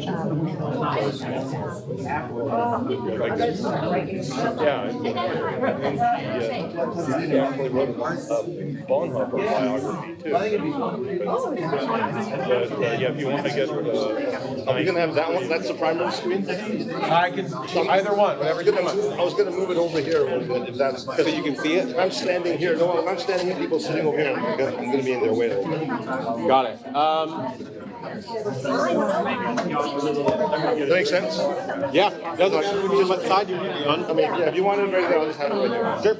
He actually wrote a Bonhoeffer biography too. But yeah, if you want to get Are we going to have that one? That's the primary screen? I can either one, whatever you want. I was going to move it over here a little bit, if that's... So you can see it? If I'm standing here, no, if I'm standing here, people sitting over here, I'm going to be in their way a little bit. Got it. Does that make sense? Yeah. No, just what side you want to be on? I mean, yeah, if you want it right there, I'll just have it right there. Sure.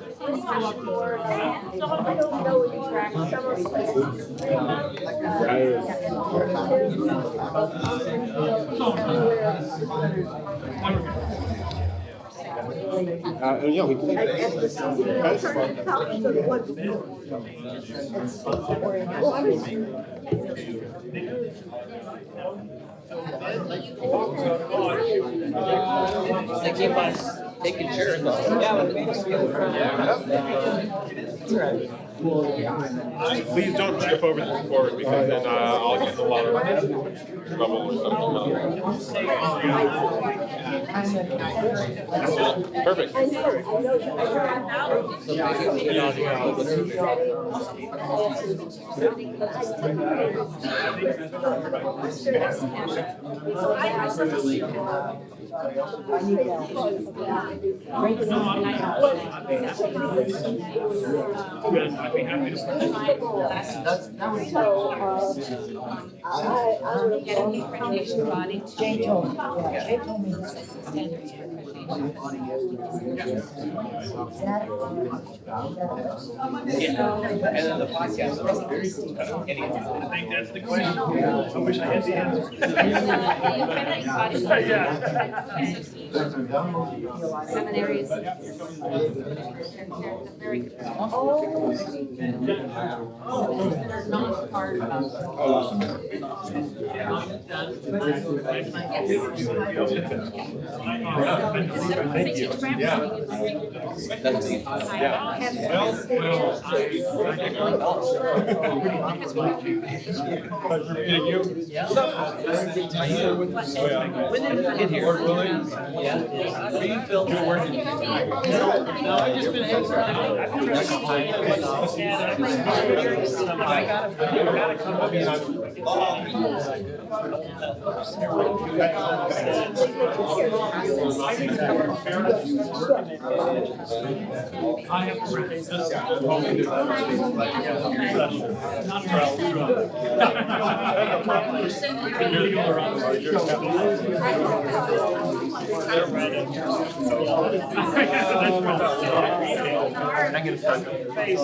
Yeah, we can. They keep us taking care of us. Yeah, but it made us feel Please don't trip over this board because then I'll get in a lot of trouble or something. Perfect. I'd be happy to participate. Get an accreditation body. Jay told me. Jay told me this is the standards for And then the podcast. Anyhow, I think that's the question. I wish I had the answer. Seminaries. Very not part of Thank you. when did you get here? Are you Phil? You're working. No, I've just been I gotta come up here. I have friends. Not I'm going to start face.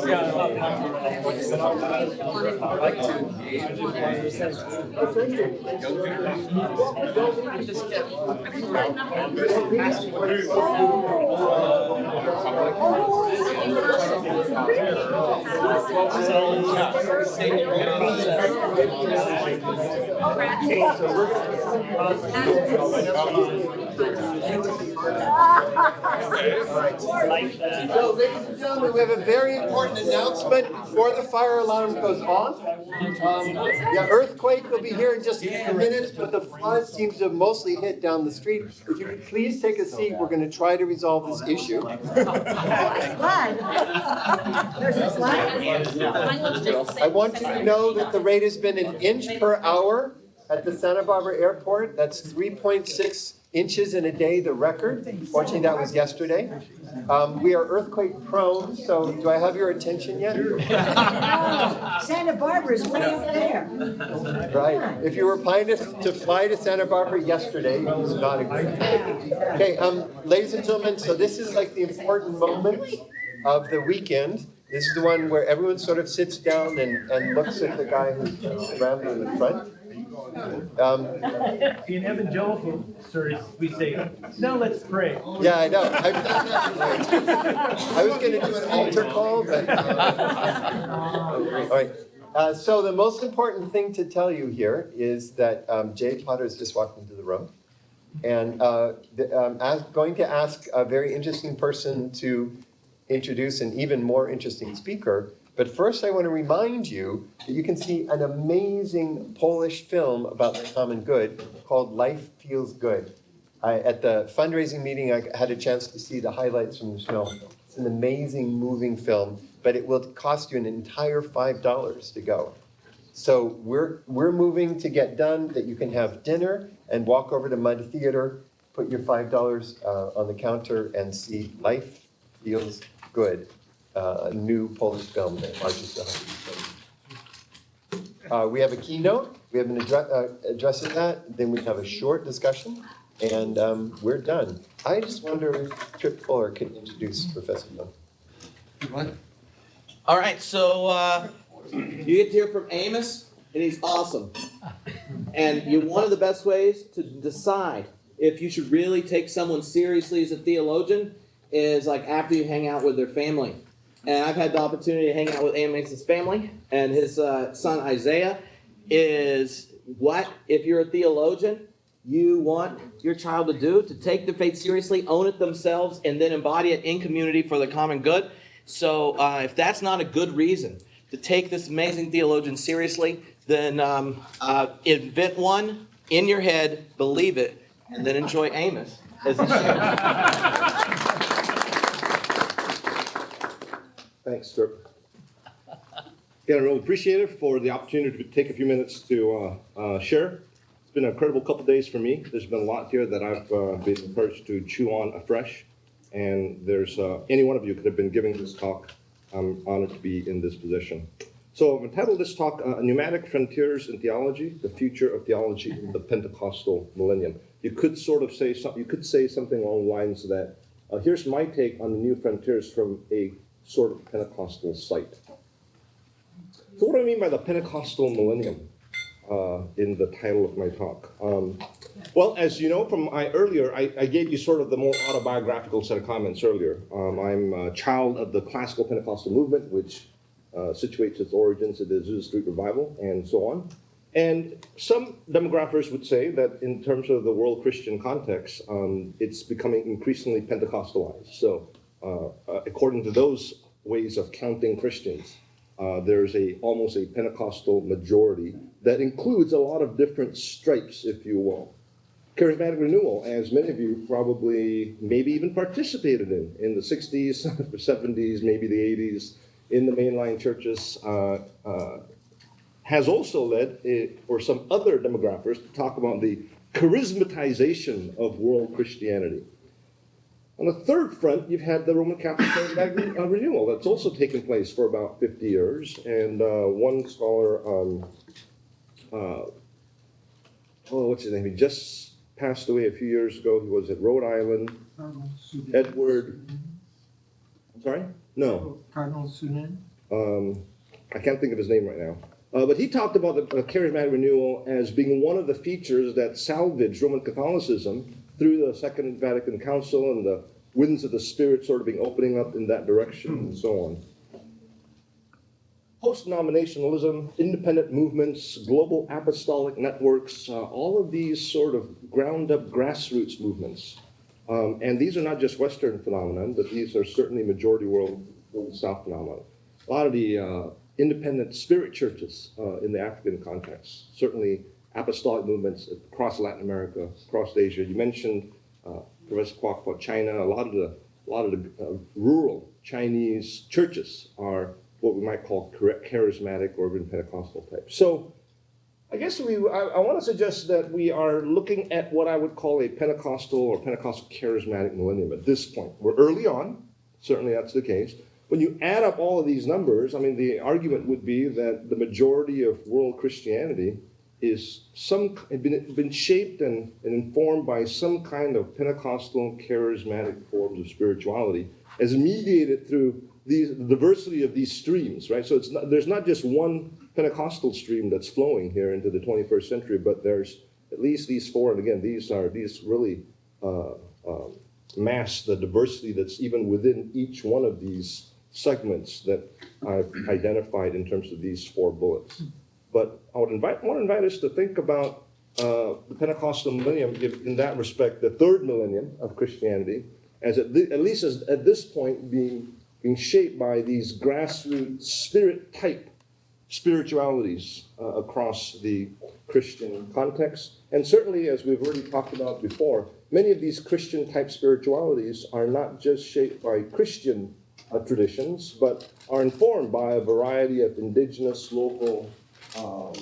So, ladies and gentlemen, we have a very important announcement before the fire alarm goes off. The earthquake will be here in just a few minutes, but the flood seems to have mostly hit down the street. If you could please take a seat, we're going to try to resolve this issue. I want you to know that the rate has been an inch per hour at the Santa Barbara airport. That's 3.6 inches in a day, the record. Fortunately, that was yesterday. We are earthquake prone, so do I have your attention yet? Santa Barbara is way up there. Right. If you were planning to fly to Santa Barbara yesterday, it was not a good day. Okay, ladies and gentlemen, so this is like the important moment of the weekend. This is the one where everyone sort of sits down and looks at the guy who's rambling in front. In evangelical service, we say, now let's pray. Yeah, I know. I was going to do an altar call, but... all right. So the most important thing to tell you here is that Jay Potter has just walked into the room. And I'm going to ask a very interesting person to introduce an even more interesting speaker But first, I want to remind you that you can see an amazing Polish film about the common good called Life Feels Good. At the fundraising meeting, I had a chance to see the highlights from this film. It's an amazing, moving film, but it will cost you an entire $5 to go. So we're moving to get done that you can have dinner and walk over to Mud Theater, put your $5 on the counter and see Life Feels Good, a new Polish film that Marcus we have a keynote, we have an addressing that, then we have a short discussion, and we're done. I just wonder if Trip Fuller can introduce Professor Young. All right, so you get to hear from Amos, and he's awesome. And one of the best ways to decide if you should really take someone seriously as a theologian is like after you hang out with their family. And I've had the opportunity to hang out with Amos's family, and his son Isaiah is what, if you're a theologian, you want your child to do, to take the faith seriously, own it themselves, and then embody it in community for the common good. So if that's not a good reason to take this amazing theologian seriously, then invent one in your head, believe it, and then enjoy Amos as he shares. Thanks, Trip. Yeah, I really appreciate it for the opportunity to take a few minutes to share. It's been an incredible couple days for me. There's been a lot here that I've been encouraged to chew on afresh. And there's any one of you could have been giving this talk. I'm honored to be in this position. So I've entitled this talk, Pneumatic Frontiers in Theology, the Future of Theology in the Pentecostal Millennium. You could sort of say something, you could say something along the lines of that. Here's my take on the new frontiers from a sort of Pentecostal site. So what do I mean by the Pentecostal Millennium in the title of my talk? Well, as you know from my earlier, I gave you sort of the more autobiographical set of comments earlier. I'm a child of the classical Pentecostal movement, which situates its origins at the Azusa Street Revival and so on. And some demographers would say that in terms of the world Christian context, it's becoming increasingly Pentecostalized. So according to those ways of counting Christians, there's almost a Pentecostal majority that includes a lot of different stripes, if you will. Charismatic renewal, as many of you probably maybe even participated in the 60s, the 70s, maybe the 80s, in the mainline churches, has also led, for some other demographers, to talk about the charismatization of world Christianity. On the third front, you've had the Roman Catholic Charismatic renewal that's also taken place for about 50 years. And one scholar, what's his name? He just passed away a few years ago. He was at Rhode Island. Edward. I'm sorry? No. Cardinal Sunan? I can't think of his name right now. But he talked about the charismatic renewal as being one of the features that salvaged Roman Catholicism through the Second Vatican Council and the winds of the Spirit sort of being opening up in that direction and so on. Post-denominationalism, independent movements, global apostolic networks, all of these sort of ground-up grassroots movements. And these are not just Western phenomenon, but these are certainly majority world South phenomenon. A lot of the independent spirit churches in the African context, certainly apostolic movements across Latin America, across Asia. You mentioned Professor Kwok about China. A lot of the rural Chinese churches are what we might call charismatic or even Pentecostal type. So I guess I want to suggest that we are looking at what I would call a Pentecostal or Pentecostal charismatic millennium at this point. We're early on, certainly that's the case. When you add up all of these numbers, I mean, the argument would be that the majority of world Christianity is been shaped and informed by some kind of Pentecostal charismatic forms of spirituality as mediated through the diversity of these streams, right? So there's not just one Pentecostal stream that's flowing here into the 21st century, but there's at least these four, and again, these really mask the diversity that's even within each one of these segments that I've identified in terms of these four bullets. But I want to invite us to think about the Pentecostal millennium in that respect, the third millennium of Christianity, as at least at this point being being shaped by these grassroots spirit-type spiritualities across the Christian context. And certainly, as we've already talked about before, many of these Christian-type spiritualities are not just shaped by Christian traditions, but are informed by a variety of indigenous, local,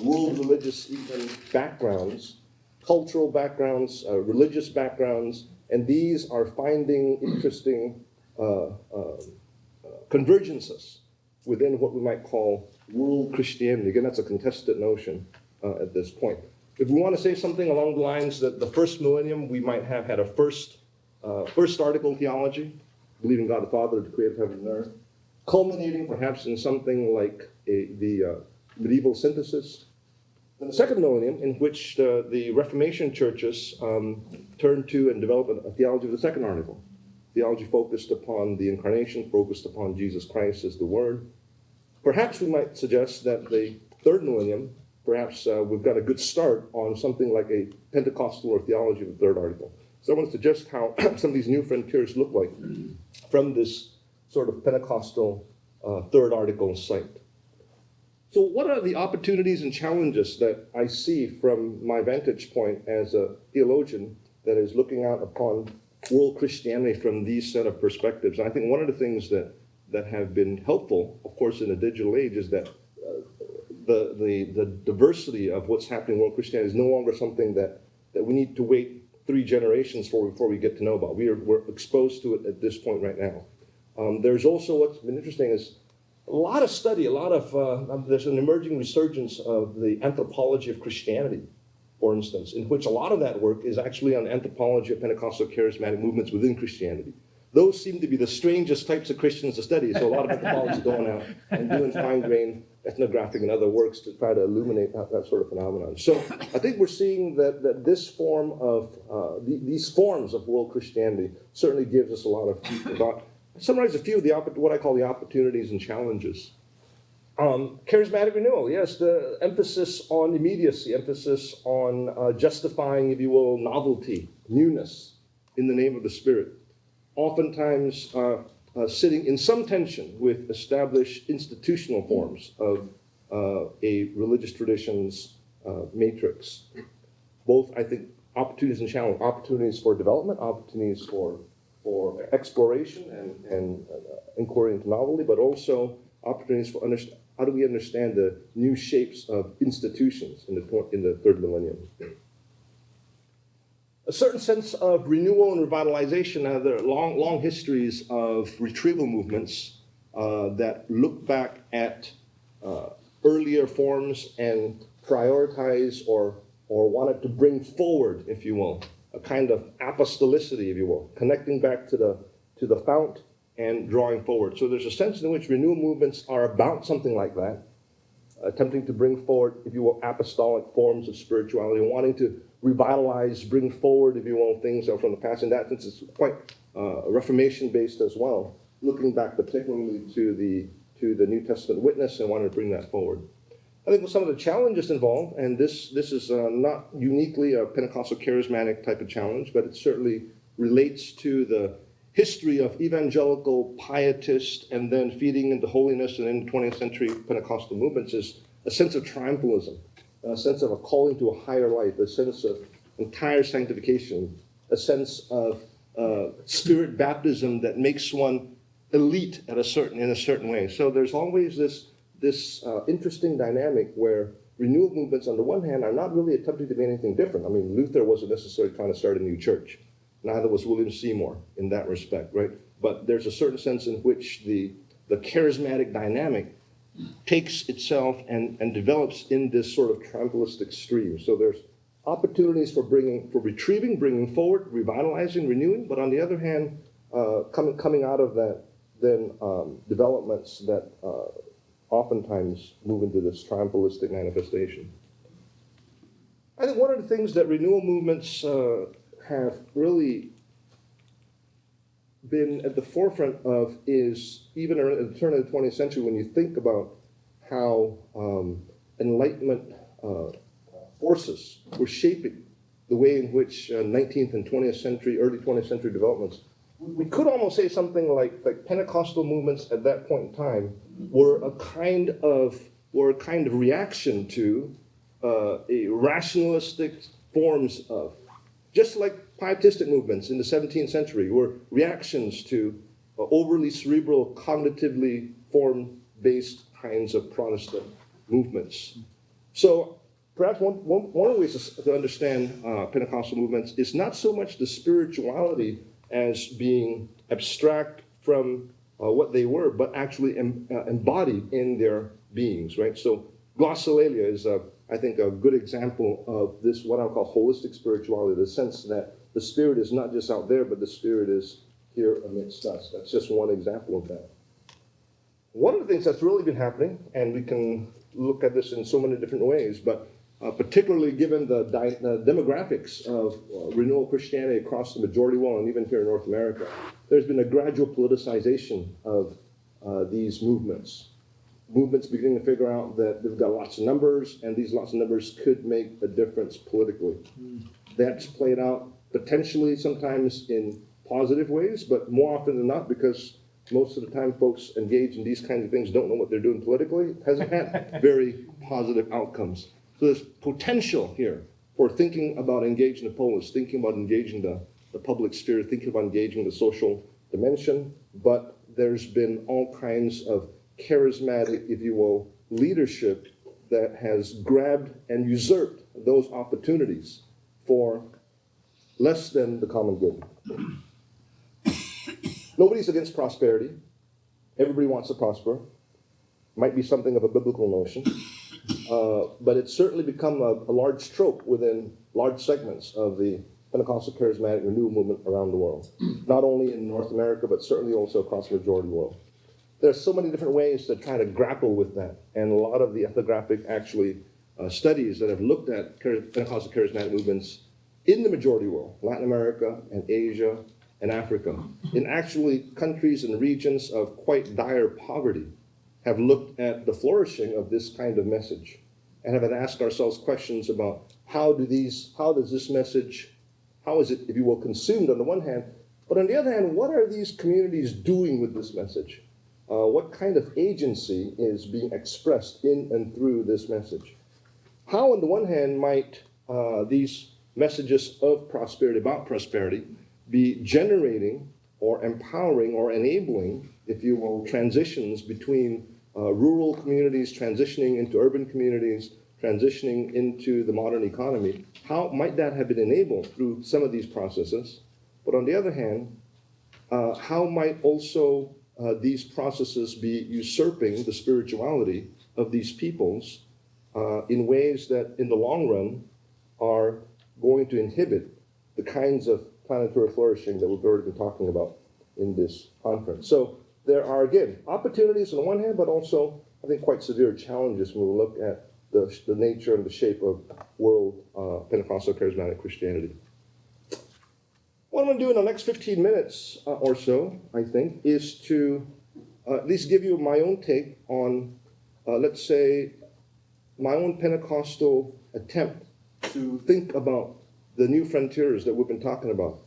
world religious even backgrounds, cultural backgrounds, religious backgrounds, and these are finding interesting convergences within what we might call world Christianity. Again, that's a contested notion at this point. If we want to say something along the lines that the first millennium, we might have had a first article theology, believing God the Father, the creator of heaven and earth, culminating perhaps in something like the medieval synthesis. And the second millennium, in which the Reformation churches turned to and developed a theology of the second article. Theology focused upon the incarnation, focused upon Jesus Christ as the Word. Perhaps we might suggest that the third millennium, perhaps we've got a good start on something like a Pentecostal or theology of the third article. So I want to suggest how some of these new frontiers look like from this sort of Pentecostal third article site. So what are the opportunities and challenges that I see from my vantage point as a theologian that is looking out upon world Christianity from these set of perspectives? And I think one of the things that have been helpful, of course, in the digital age is that the diversity of what's happening in world Christianity is no longer something that we need to wait 3 generations for before we get to know about. We're exposed to it at this point right now. There's also what's been interesting is a lot of study, there's an emerging resurgence of the anthropology of Christianity, for instance, in which a lot of that work is actually on anthropology of Pentecostal charismatic movements within Christianity. Those seem to be the strangest types of Christians to study, so a lot of anthropology going out and doing fine-grained ethnographic and other works to try to illuminate that sort of phenomenon. So I think we're seeing that this form of, these forms of world Christianity certainly gives us a lot of food for thought. Summarize a few of what I call the opportunities and challenges. Charismatic renewal, yes, the emphasis on immediacy, emphasis on justifying, if you will, novelty, newness in the name of the Spirit. Oftentimes sitting in some tension with established institutional forms of a religious tradition's matrix. Both, I think, opportunities and challenges, opportunities for development, opportunities for exploration and inquiry into novelty, but also opportunities for how do we understand the new shapes of institutions in the third millennium. A certain sense of renewal and revitalization. There are long histories of retrieval movements that look back at earlier forms and prioritize or wanted to bring forward, if you will, a kind of apostolicity, if you will, connecting back to the fount and drawing forward. So there's a sense in which renewal movements are about something like that, attempting to bring forward, if you will, apostolic forms of spirituality, wanting to revitalize, bring forward, if you will, things that are from the past. In that sense, it's quite Reformation-based as well, looking back particularly to the New Testament witness and wanting to bring that forward. I think with some of the challenges involved, and this is not uniquely a Pentecostal charismatic type of challenge, but it certainly relates to the history of evangelical pietist and then feeding into holiness and in 20th century Pentecostal movements is a sense of triumphalism, a sense of a calling to a higher life, a sense of entire sanctification, a sense of spirit baptism that makes one elite in a certain way. So there's always this interesting dynamic where renewal movements, on the one hand, are not really attempting to be anything different. I mean, Luther wasn't necessarily trying to start a new church. Neither was William Seymour in that respect, right? But there's a certain sense in which the charismatic dynamic takes itself and develops in this sort of triumphalistic stream. So there's opportunities for retrieving, bringing forward, revitalizing, renewing, but on the other hand, coming out of that, then developments that oftentimes move into this triumphalistic manifestation. I think one of the things that renewal movements have really been at the forefront of is, even at the turn of the 20th century, when you think about how Enlightenment forces were shaping the way in which 19th and 20th century, early 20th century developments we could almost say something like Pentecostal movements at that point in time were a kind of reaction to a rationalistic forms of, just like pietistic movements in the 17th century were reactions to overly cerebral, cognitively form-based kinds of Protestant movements. So perhaps one of the ways to understand Pentecostal movements is not so much the spirituality as being abstract from what they were, but actually embodied in their beings, right? So glossolalia is, I think, a good example of this, what I'll call holistic spirituality, the sense that the Spirit is not just out there, but the Spirit is here amidst us. That's just one example of that. One of the things that's really been happening, and we can look at this in so many different ways, but particularly given the demographics of renewal Christianity across the majority world and even here in North America, there's been a gradual politicization of these movements. Movements beginning to figure out that they've got lots of numbers, and these lots of numbers could make a difference politically. That's played out potentially sometimes in positive ways, but more often than not, because most of the time folks engage in these kinds of things don't know what they're doing politically, it hasn't had very positive outcomes. So there's potential here for thinking about engaging the polis, thinking about engaging the public sphere, thinking about engaging the social dimension, but there's been all kinds of charismatic, if you will, leadership that has grabbed and usurped those opportunities for less than the common good. Nobody's against prosperity. Everybody wants to prosper. Might be something of a biblical notion. But it's certainly become a large trope within large segments of the Pentecostal charismatic renewal movement around the world. Not only in North America, but certainly also across the majority world. There are so many different ways to try to grapple with that. And a lot of the ethnographic, studies that have looked at Pentecostal charismatic movements in the majority world, Latin America and Asia and Africa, in actually countries and regions of quite dire poverty, have looked at the flourishing of this kind of message and have asked ourselves questions about how is this message, how is it, if you will, consumed on the one hand, but on the other hand, what are these communities doing with this message? What kind of agency is being expressed in and through this message? How, on the one hand, might these messages of prosperity, about prosperity, be generating or empowering or enabling, if you will, transitions between rural communities transitioning into urban communities, transitioning into the modern economy? How might that have been enabled through some of these processes? But on the other hand, how might also these processes be usurping the spirituality of these peoples in ways that in the long run are going to inhibit the kinds of planetary flourishing that we've already been talking about in this conference? So there are, again, opportunities on the one hand, but also, I think, quite severe challenges when we look at the nature and the shape of world Pentecostal charismatic Christianity. What I'm going to do in the next 15 minutes or so, I think, is to at least give you my own take on, let's say, my own Pentecostal attempt to think about the new frontiers that we've been talking about,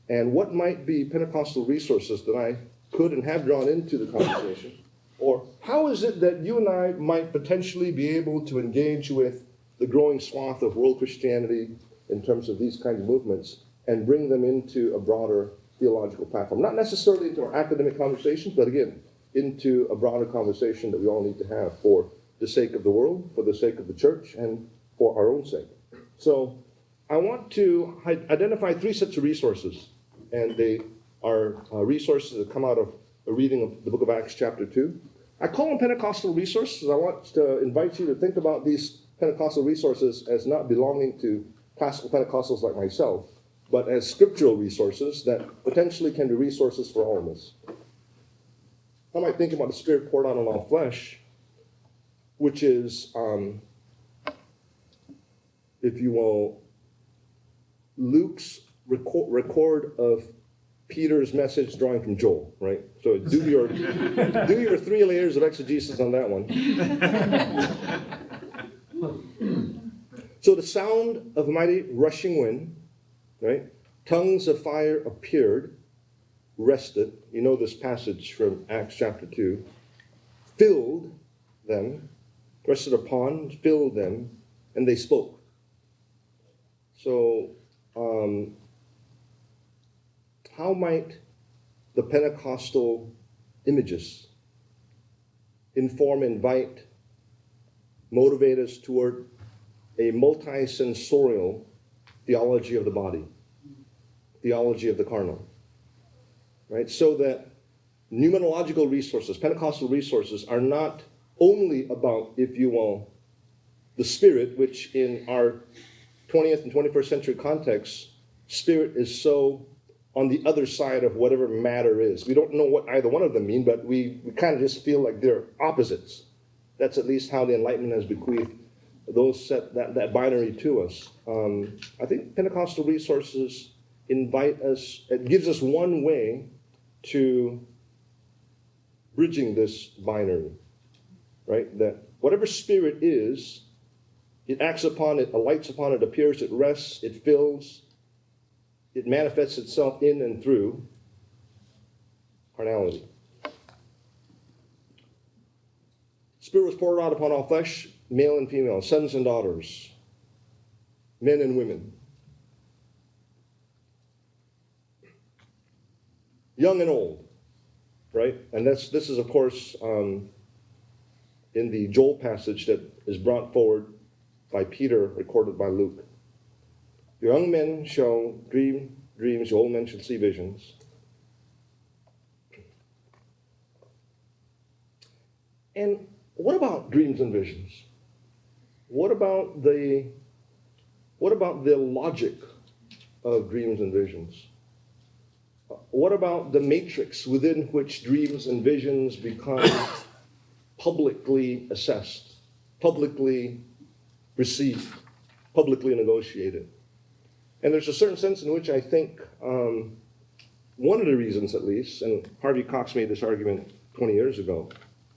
and what might be Pentecostal resources that I could and have drawn into the conversation, or how is it that you and I might potentially be able to engage with the growing swath of world Christianity in terms of these kinds of movements and bring them into a broader theological platform. Not necessarily into our academic conversations, but again, into a broader conversation that we all need to have for the sake of the world, for the sake of the church, and for our own sake. So I want to identify three sets of resources, and they are resources that come out of a reading of the book of Acts chapter 2. I call them Pentecostal resources. I want to invite you to think about these Pentecostal resources as not belonging to classical Pentecostals like myself, but as scriptural resources that potentially can be resources for all of us. I might think about the Spirit poured out on all flesh, which is, if you will, Luke's record of Peter's message drawing from Joel, right? So do your 3 layers of exegesis on that one. So the sound of a mighty rushing wind, right? Tongues of fire appeared rested. You know this passage from Acts chapter 2. Filled them, rested upon, filled them, and they spoke. So, how might the Pentecostal images inform, invite, motivate us toward a multi-sensorial theology of the body, theology of the carnal, right? So that pneumatological resources, Pentecostal resources, are not only about, if you will, the spirit, which in our 20th and 21st century context, spirit is so on the other side of whatever matter is. We don't know what either one of them mean, but we kind of just feel like they're opposites. That's at least how the Enlightenment has bequeathed those that binary to us. I think Pentecostal resources invite us, it gives us one way to bridging this binary, right? That whatever spirit is, it acts upon it, alights upon it, appears, it rests, it fills, it manifests itself in and through carnality. Spirit was poured out upon all flesh, male and female, sons and daughters, men and women, young and old, right? And this is, of course, in the Joel passage that is brought forward by Peter, recorded by Luke. The young men shall dream dreams, the old men shall see visions. And what about dreams and visions? What about the logic of dreams and visions? What about the matrix within which dreams and visions become publicly assessed, publicly received, publicly negotiated? And there's a certain sense in which I think one of the reasons, at least, and Harvey Cox made this argument 20 years ago,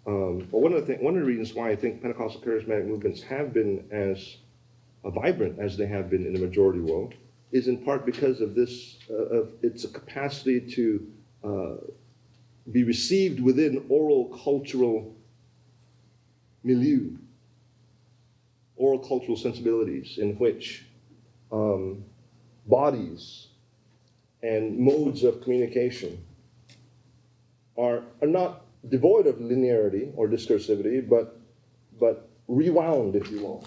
but one of the reasons why I think Pentecostal charismatic movements have been as vibrant as they have been in the majority world is in part because of this, of its capacity to be received within oral cultural milieu, oral cultural sensibilities in which bodies and modes of communication are not devoid of linearity or discursivity, but rewound, if you will.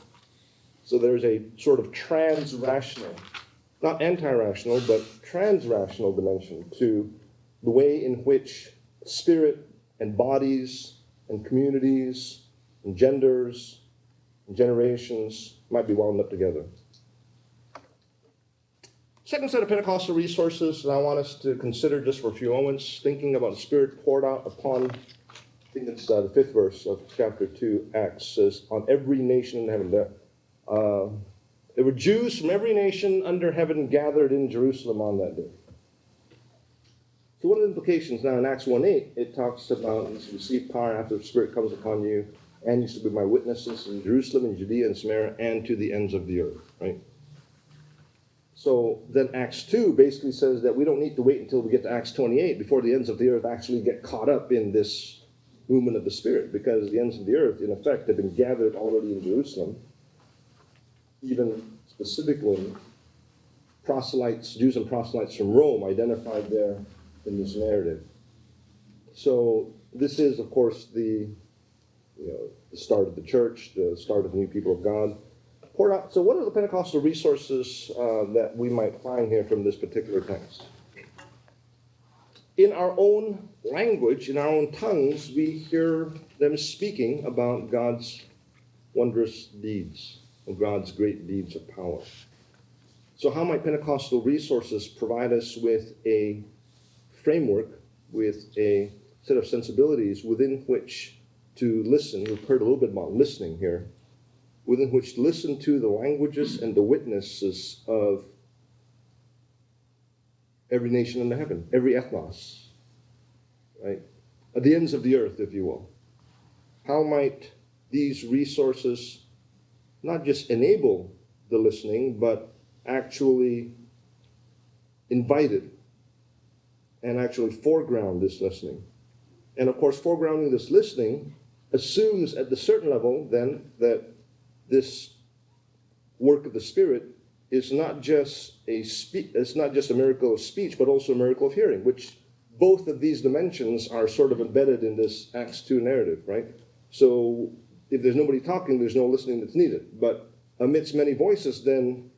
So there's a sort of trans-rational, not anti-rational, but trans-rational dimension to the way in which spirit and bodies and communities and genders and generations might be wound up together. Second set of Pentecostal resources that I want us to consider just for a few moments, thinking about the Spirit poured out upon, I think it's the 5th verse of chapter 2, Acts, says, on every nation in heaven. There were Jews from every nation under heaven gathered in Jerusalem on that day. So what are the implications? Now in Acts 1:8, it talks about you receive power after the Spirit comes upon you, and you shall be my witnesses in Jerusalem and Judea and Samaria and to the ends of the earth, right? So then Acts 2 basically says that we don't need to wait until we get to Acts 28 before the ends of the earth actually get caught up in this movement of the Spirit, because the ends of the earth, in effect, have been gathered already in Jerusalem. Even specifically, proselytes, Jews and proselytes from Rome identified there in this narrative. So this is, of course, the start of the church, the start of the new people of God. Poured out. So what are the Pentecostal resources that we might find here from this particular text? In our own language, in our own tongues, we hear them speaking about God's wondrous deeds, of God's great deeds of power. So how might Pentecostal resources provide us with a framework, with a set of sensibilities within which to listen? We've heard a little bit about listening here. Within which to listen to the languages and the witnesses of every nation under heaven, every ethnos, right? At the ends of the earth, if you will. How might these resources not just enable the listening, but actually invite it, and actually foreground this listening. And of course, foregrounding this listening assumes at the certain level then that this work of the Spirit is not just it's not just a miracle of speech, but also a miracle of hearing, which both of these dimensions are sort of embedded in this Acts 2 narrative, right? So if there's nobody talking, there's no listening that's needed. But amidst many voices, then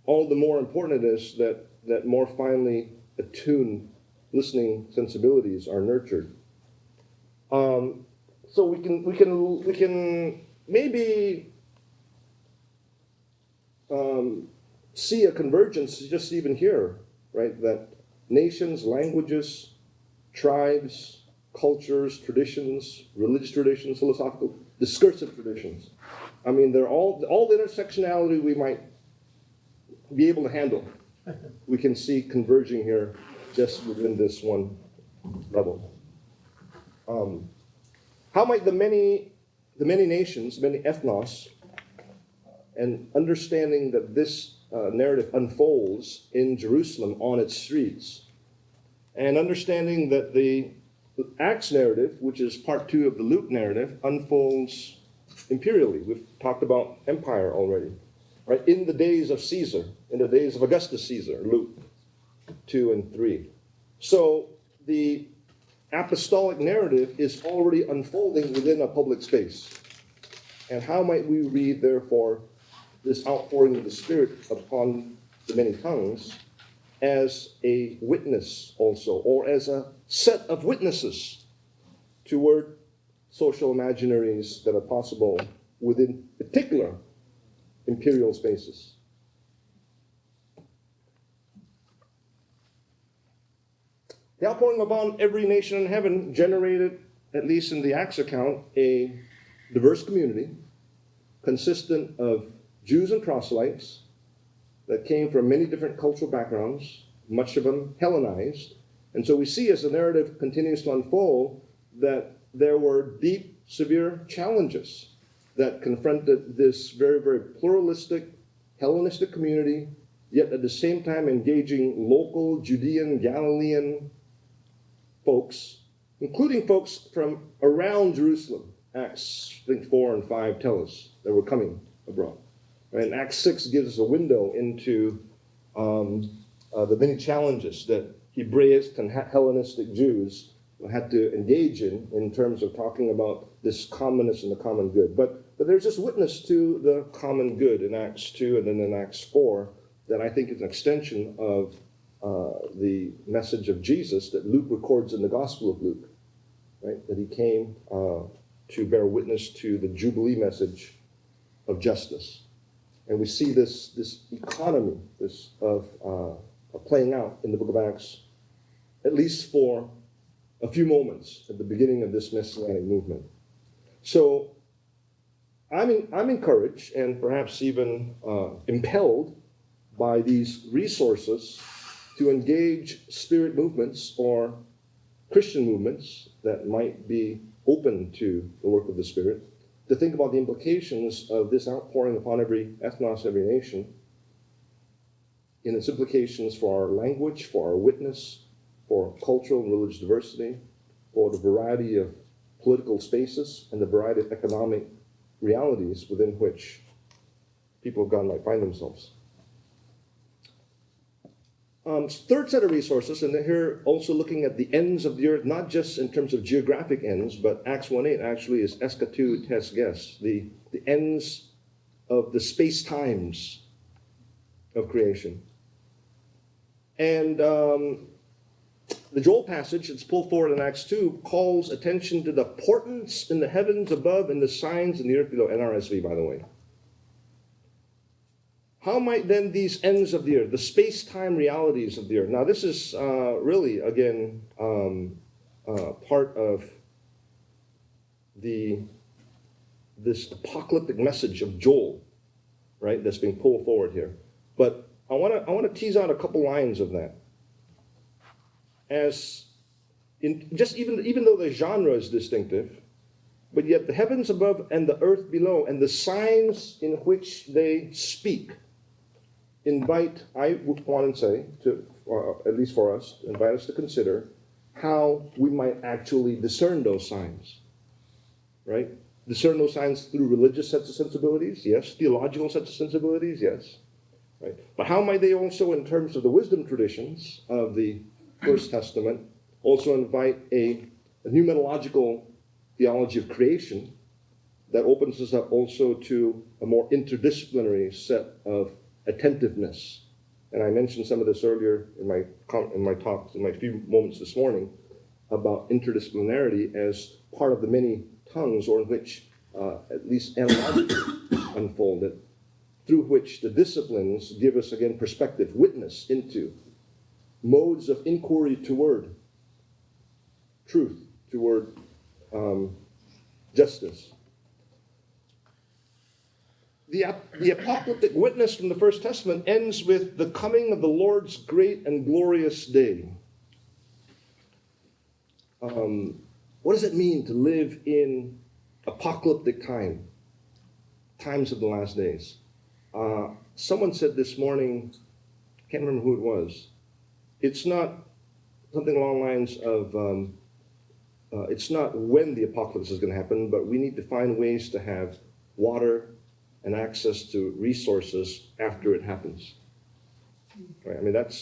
all the more important it is that more finely attuned listening sensibilities are nurtured. So we can maybe see a convergence just even here, right? That nations, languages, tribes, cultures, traditions, religious traditions, philosophical, discursive traditions. I mean, they're all the intersectionality we might be able to handle. We can see converging here just within this one level. How might the many nations, many ethnos, and understanding that this narrative unfolds in Jerusalem on its streets, and understanding that the Acts narrative, which is part 2 of the Luke narrative, unfolds imperially. We've talked about empire already, right? In the days of Caesar, in the days of Augustus Caesar, Luke 2 and 3. So the apostolic narrative is already unfolding within a public space. And how might we read, therefore, this outpouring of the Spirit upon the many tongues as a witness also, or as a set of witnesses toward social imaginaries that are possible within particular imperial spaces? The outpouring upon every nation in heaven generated, at least in the Acts account, a diverse community consistent of Jews and proselytes that came from many different cultural backgrounds, much of them Hellenized. And so we see as the narrative continues to unfold that there were deep, severe challenges that confronted this very, very pluralistic, Hellenistic community, yet at the same time engaging local Judean, Galilean folks, including folks from around Jerusalem. Acts, I think 4 and 5 tell us that were coming abroad. And Acts 6 gives us a window into the many challenges that Hebraic and Hellenistic Jews had to engage in terms of talking about this commonness and the common good. But there's this witness to the common good in Acts 2 and then in Acts 4 that I think is an extension of the message of Jesus that Luke records in the Gospel of Luke, right? That he came to bear witness to the Jubilee message of justice. And we see this economy of playing out in the book of Acts, at least for a few moments at the beginning of this Messianic movement. So I'm encouraged and perhaps even impelled by these resources to engage spirit movements or Christian movements that might be open to the work of the Spirit, to think about the implications of this outpouring upon every ethnos, every nation, in its implications for our language, for our witness, for cultural and religious diversity, for the variety of political spaces, and the variety of economic realities within which people of God might find themselves. Third set of resources, and here also looking at the ends of the earth, not just in terms of geographic ends, but Acts 1:8 actually is eskatu tes ges, the ends of the space-times of creation. And the Joel passage that's pulled forward in Acts 2 calls attention to the portents in the heavens above and the signs in the earth below, NRSV, by the way. How might then these ends of the earth, the space-time realities of the earth, now this is really, again, part of this apocalyptic message of Joel, right, that's being pulled forward here. But I want to tease out a couple lines of that. As in just even though the genre is distinctive, but yet the heavens above and the earth below and the signs in which they speak I would want to say, at least for us, invite us to consider how we might actually discern those signs, right? Discern those signs through religious sets of sensibilities, yes. Theological sets of sensibilities, yes. Right? But how might they also, in terms of the wisdom traditions of the First Testament, also invite a pneumatological theology of creation that opens us up also to a more interdisciplinary set of attentiveness. And I mentioned some of this earlier in my talks, in my few moments this morning, about interdisciplinarity as part of the many tongues, or in which, at least analogically unfolded, through which the disciplines give us, again, perspective, witness into modes of inquiry toward truth, toward justice. The apocalyptic witness from the First Testament ends with the coming of the Lord's great and glorious day. What does it mean to live in apocalyptic times of the last days? Someone said this morning, I can't remember who it was, it's not something along the lines of, it's not when the apocalypse is going to happen, but we need to find ways to have water and access to resources after it happens. Right? I mean, that'll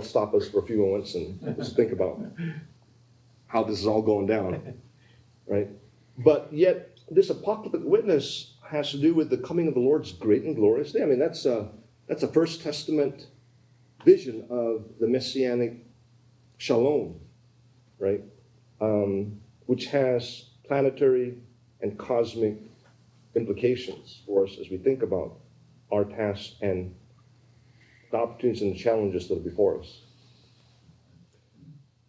stop us for a few moments and just think about how this is all going down, right? But yet, this apocalyptic witness has to do with the coming of the Lord's great and glorious day. I mean, that's a First Testament vision of the messianic shalom, right? Which has planetary and cosmic implications for us as we think about our tasks and the opportunities and the challenges that are before us.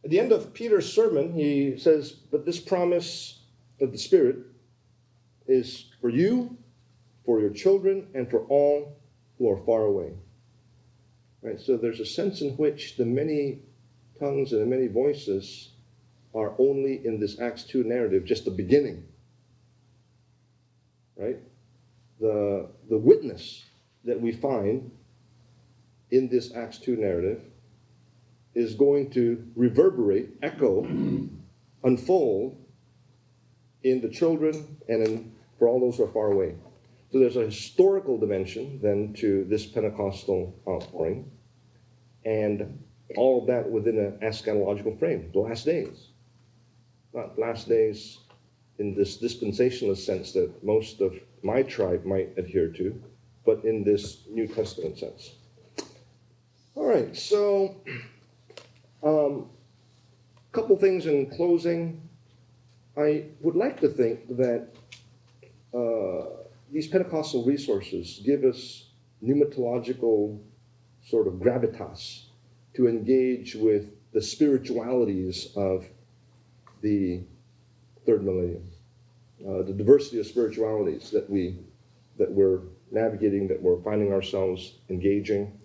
At the end of Peter's sermon, he says, but this promise of the Spirit is for you, for your children, and for all who are far away. Right? So there's a sense in which the many tongues and the many voices are only in this Acts 2 narrative, just the beginning. Right? The witness that we find in this Acts 2 narrative is going to reverberate, echo, unfold in the children and for all those who are far away. So there's a historical dimension then to this Pentecostal outpouring, and all of that within an eschatological frame, the last days. Not last days in this dispensationalist sense that most of my tribe might adhere to, but in this New Testament sense. All right, so a couple things in closing. I would like to think that these Pentecostal resources give us pneumatological sort of gravitas to engage with the spiritualities of the third millennium, the diversity of spiritualities that we're navigating, that we're finding ourselves engaging.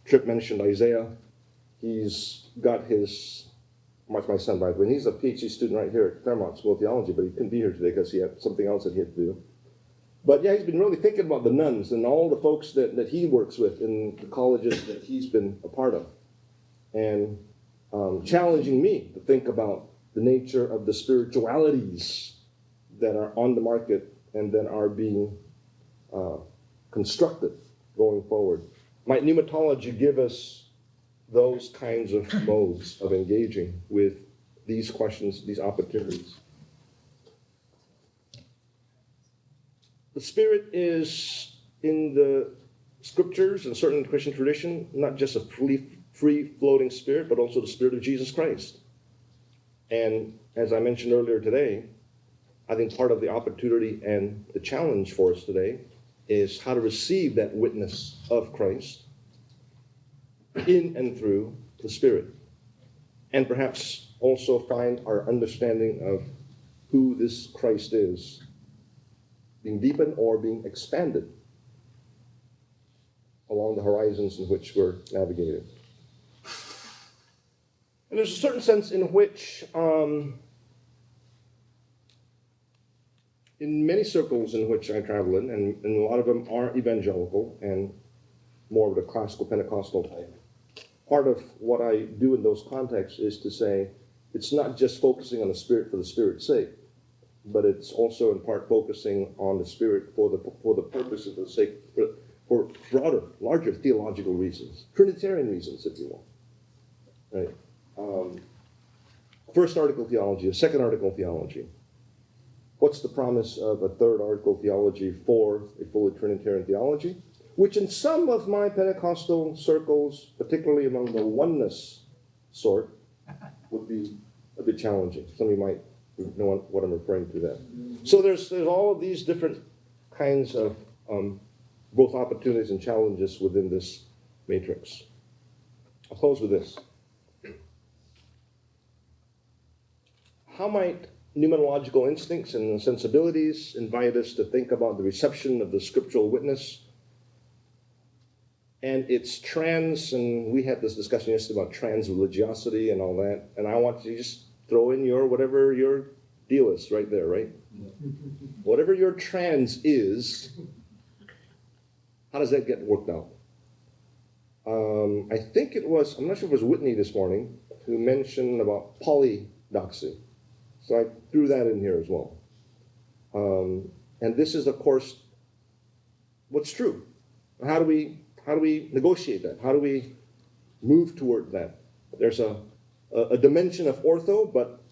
Tripp mentioned Isaiah. He's got his, my son, by the way, he's a PhD student right here at Claremont School of Theology, but he couldn't be here today because he had something else that he had to do. But yeah, he's been really thinking about the nuns and all the folks that he works with in the colleges that he's been a part of, and challenging me to think about the nature of the spiritualities that are on the market and that are being constructed going forward. Might pneumatology give us those kinds of modes of engaging with these questions, these opportunities? The Spirit is, in the scriptures and certainly in the Christian tradition, not just a free-floating Spirit, but also the Spirit of Jesus Christ. And as I mentioned earlier today, I think part of the opportunity and the challenge for us today is how to receive that witness of Christ in and through the Spirit. And perhaps also find our understanding of who this Christ is being deepened or being expanded along the horizons in which we're navigating. And there's a certain sense in which in many circles in which I travel in, and a lot of them are evangelical and more of the classical Pentecostal type, part of what I do in those contexts is to say it's not just focusing on the Spirit for the Spirit's sake, but it's also in part focusing on the Spirit for the purpose of the sake, for broader, larger theological reasons, Trinitarian reasons, if you will. Right? First article theology, a second article theology. What's the promise of a third article theology for a fully Trinitarian theology? Which in some of my Pentecostal circles, particularly among the oneness sort, would be a bit challenging. Some of you might know what I'm referring to there. So there's all of these different kinds of both opportunities and challenges within this matrix. I'll close with this. How might pneumatological instincts and sensibilities invite us to think about the reception of the scriptural witness and its and we had this discussion yesterday about trans-religiosity and all that, and I want you to just throw in whatever your deal is right there, right? Whatever your trans is, how does that get worked out? I think it was, I'm not sure if it was Whitney this morning, who mentioned about polydoxy. So I threw that in here as well. And this is, of course, what's true. How do we negotiate that? How do we move toward that? There's a dimension of ortho, but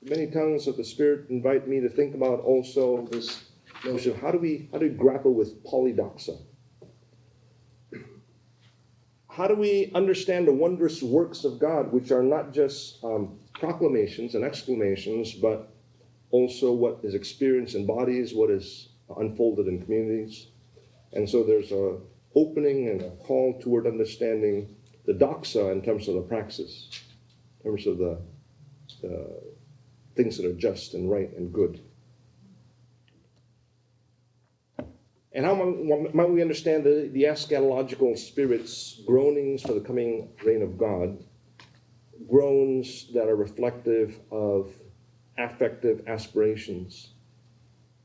many tongues of the Spirit invite me to think about also this notion of how do we grapple with polydoxa? How do we understand the wondrous works of God, which are not just proclamations and exclamations, but also what is experienced in bodies, what is unfolded in communities? And so there's a opening and a call toward understanding the doxa in terms of the praxis, in terms of the things that are just and right and good. And how might we understand the eschatological Spirit's groanings for the coming reign of God, groans that are reflective of affective aspirations,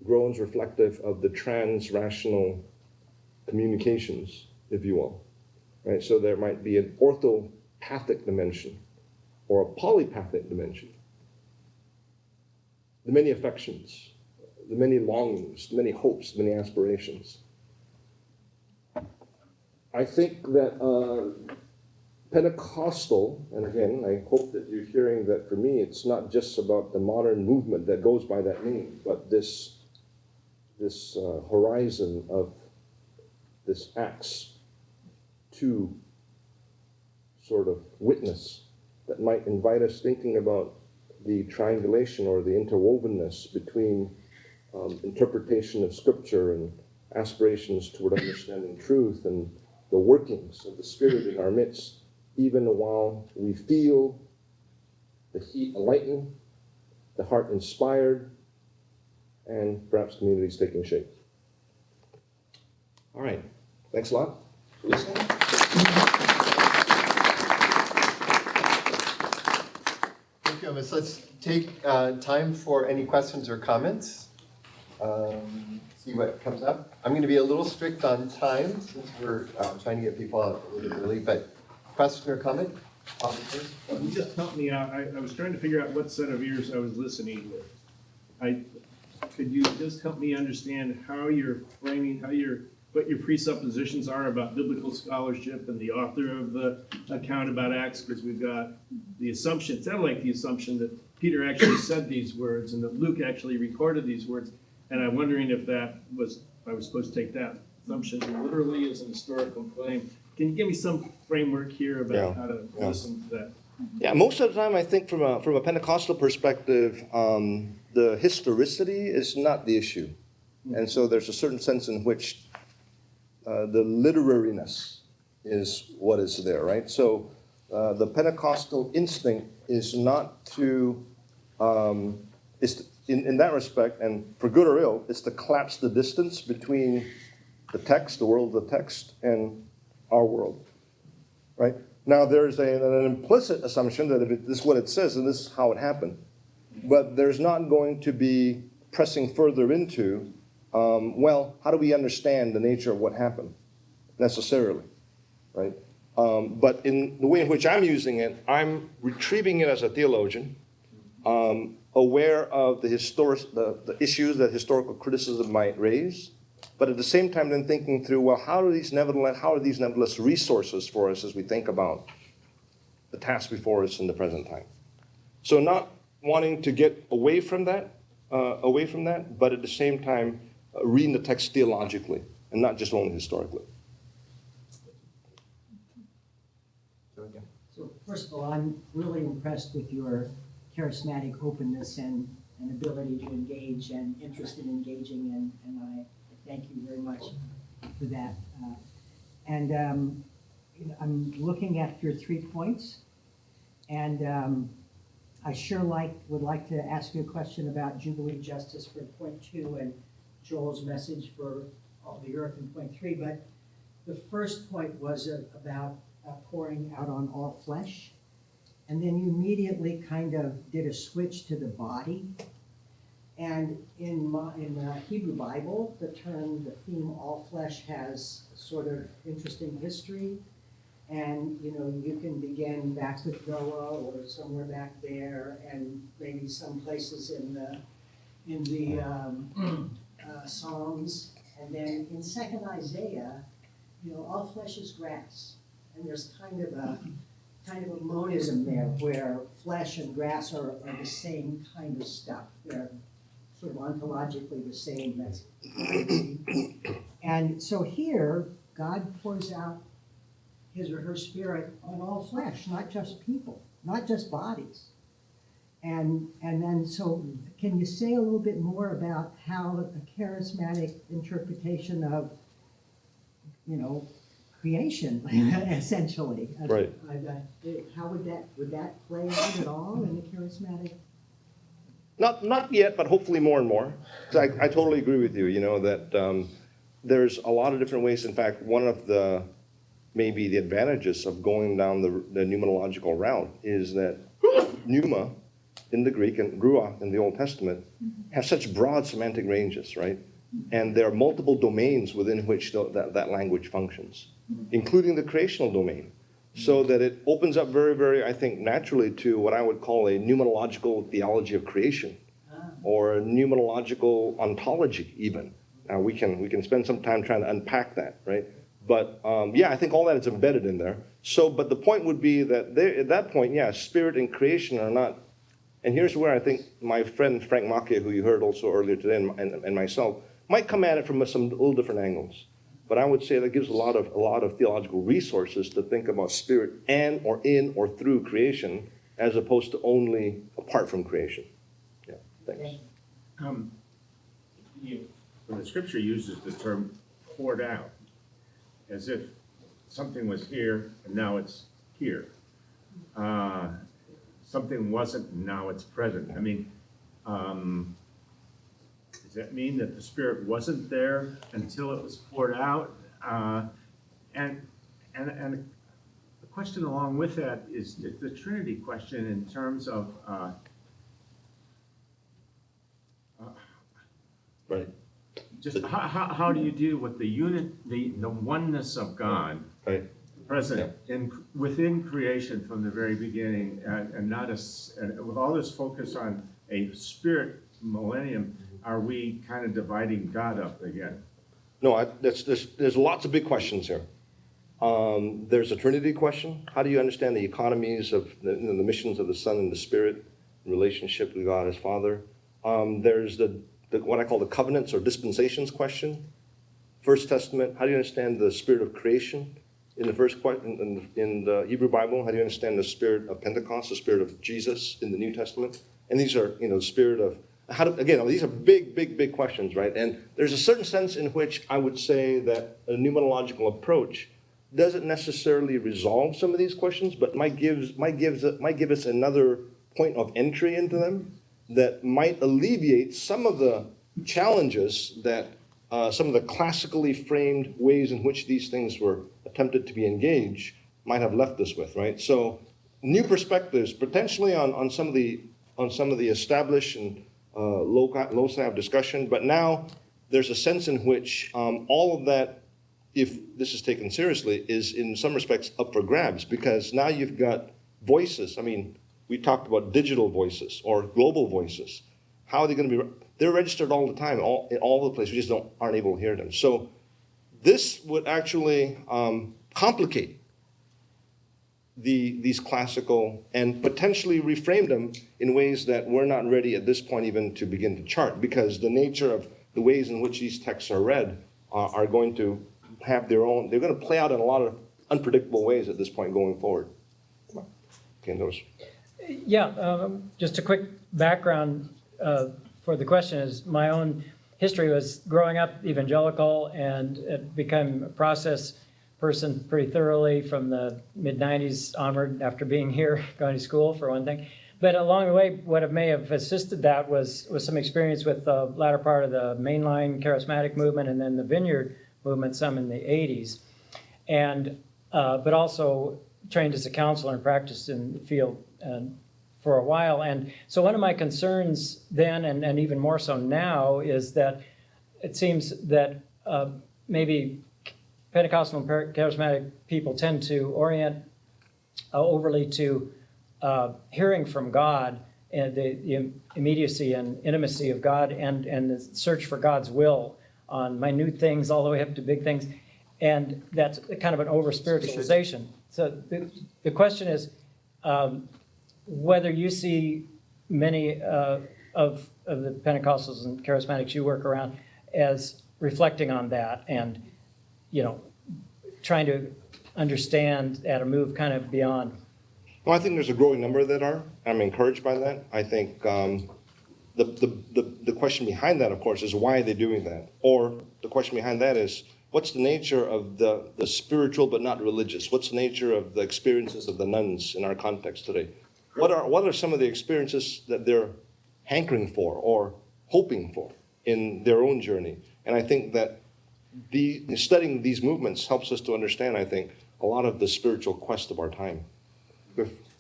groans reflective of the trans-rational communications, if you will. Right? So there might be an orthopathic dimension or a polypathic dimension. The many affections, the many longings, the many hopes, the many aspirations. I think that Pentecostal, and again, I hope that you're hearing that for me, it's not just about the modern movement that goes by that name, but this horizon of this Acts 2 sort of witness that might invite us thinking about the triangulation or the interwovenness between interpretation of Scripture and aspirations toward understanding truth and the workings of the Spirit in our midst, even while we feel the heat lighten, the heart inspired, and perhaps communities taking shape. All right. Thanks a lot for listening. Thank you, Amos. Let's take time for any questions or comments. See what comes up. I'm going to be a little strict on time since we're trying to get people out a little bit early, but question or comment? Officers? You just helped me out. I was trying to figure out what set of ears I was listening with. Could you just help me understand how you're framing, what your presuppositions are about biblical scholarship and the author of the account about Acts? Because we've got the assumption, it sounded like the assumption that Peter actually said these words and that Luke actually recorded these words. And I'm wondering if I was supposed to take that assumption literally as an historical claim. Can you give me some framework here about how to listen to that? Yeah, most of the time I think from a Pentecostal perspective, the historicity is not the issue. And so there's a certain sense in which the literariness is what is there, right? So the Pentecostal instinct is not to, in that respect, and for good or ill, it's to collapse the distance between the text, the world of the text, and our world, right? Now, there's an implicit assumption that if this is what it says, and this is how it happened. But there's not going to be pressing further into, well, how do we understand the nature of what happened necessarily, right? But in the way in which I'm using it, I'm retrieving it as a theologian, aware of the issues that historical criticism might raise, but at the same time then thinking through, well, how are these nevertheless resources for us as we think about the task before us in the present time? So not wanting to get away from that, but at the same time reading the text theologically and not just only historically. So first of all, I'm really impressed with your charismatic openness and ability to engage and interest in engaging, and I thank you very much for that. I'm looking at your 3 points, and I sure would like to ask you a question about Jubilee justice for point 2 and Joel's message for all the earth in point 3, but the first point was about pouring out on all flesh. And then you immediately kind of did a switch to the body. And in the Hebrew Bible, the theme all flesh has sort of interesting history. And, you can begin back with Noah or somewhere back there, and maybe some places in the Psalms. And then in 2nd Isaiah, all flesh is grass. And there's kind of a monism there where flesh and grass are the same kind of stuff. They're sort of ontologically the same. That's and so here, God pours out his or her spirit on all flesh, not just people, not just bodies. And then, so can you say a little bit more about how a charismatic interpretation of, creation, essentially? Right. How would that play out at all in the charismatic? Not yet, but hopefully more and more. 'Cause I totally agree with you, that there's a lot of different ways. In fact, one of maybe the advantages of going down the pneumatological route is that pneuma in the Greek and ruach in the Old Testament have such broad semantic ranges, right? And there are multiple domains within which that language functions, including the creational domain, so that it opens up very, very, I think, naturally to what I would call a pneumatological theology of creation, or a pneumatological ontology even. Now, we can spend some time trying to unpack that, right? But I think all that is embedded in there. So, but the point would be that at that point, spirit and creation are not. And here's where I think my friend Frank Macchia, who you heard also earlier today, and myself, might come at it from some little different angles. But I would say that gives a lot of theological resources to think about spirit and or in or through creation, as opposed to only apart from creation. Yeah, thanks. When the scripture uses the term poured out, as if something was here and now it's here. Something wasn't, now it's present. I mean, does that mean that the Spirit wasn't there until it was poured out? And the question along with that is the Trinity question in terms of Right. just how do you deal with the oneness of God, Right. present within creation from the very beginning, and not and with all this focus on a spirit millennium, are we kind of dividing God up again? No, there's lots of big questions here. There's a Trinity question. How do you understand the economies of the missions of the Son and the Spirit in relationship with God as Father? There's the what I call the covenants or dispensations question. First Testament, how do you understand the spirit of creation in the first in the Hebrew Bible? How do you understand the spirit of Pentecost, the spirit of Jesus in the New Testament? And these are, the spirit of these are big questions, right? And there's a certain sense in which I would say that a pneumatological approach doesn't necessarily resolve some of these questions, but might give us another point of entry into them that might alleviate some of the challenges that some of the classically framed ways in which these things were attempted to be engaged might have left us with, right? So new perspectives potentially on some of the established and loci of discussion. But now there's a sense in which all of that, if this is taken seriously, is in some respects up for grabs, because now you've got voices. I mean, we talked about digital voices or global voices. How are they going to be? They're registered all the time, in all the places. We just aren't able to hear them. So this would actually complicate these classical and potentially reframe them in ways that we're not ready at this point even to begin to chart, because the nature of the ways in which these texts are read are going to have their own, they're going to play out in a lot of unpredictable ways at this point going forward. Okay, those. Yeah, just a quick background for the question is my own history was growing up evangelical and it became a process person pretty thoroughly from the mid-90s onward after being here, going to school for one thing. But along the way, what may have assisted that was some experience with the latter part of the mainline charismatic movement and then the Vineyard movement, some in the 80s. And, but also trained as a counselor and practiced in the field for a while. And so one of my concerns then, and even more so now, is that it seems that maybe Pentecostal and charismatic people tend to orient overly to hearing from God and the immediacy and intimacy of God and the search for God's will on minute things all the way up to big ththings. And that's kind of an over-spiritualization. So the question is whether you see many of the Pentecostals and charismatics you work around as reflecting on that and, you know, trying to understand how to move kind of beyond. Well, I think there's a growing number that are. I'm encouraged by that. I think the question behind that, of course, is why are they doing that? Or the question behind that is, what's the nature of the spiritual but not religious? What's the nature of the experiences of the nuns in our context today? What are some of the experiences that they're hankering for or hoping for in their own journey? And I think that studying these movements helps us to understand, I think, a lot of the spiritual quest of our time.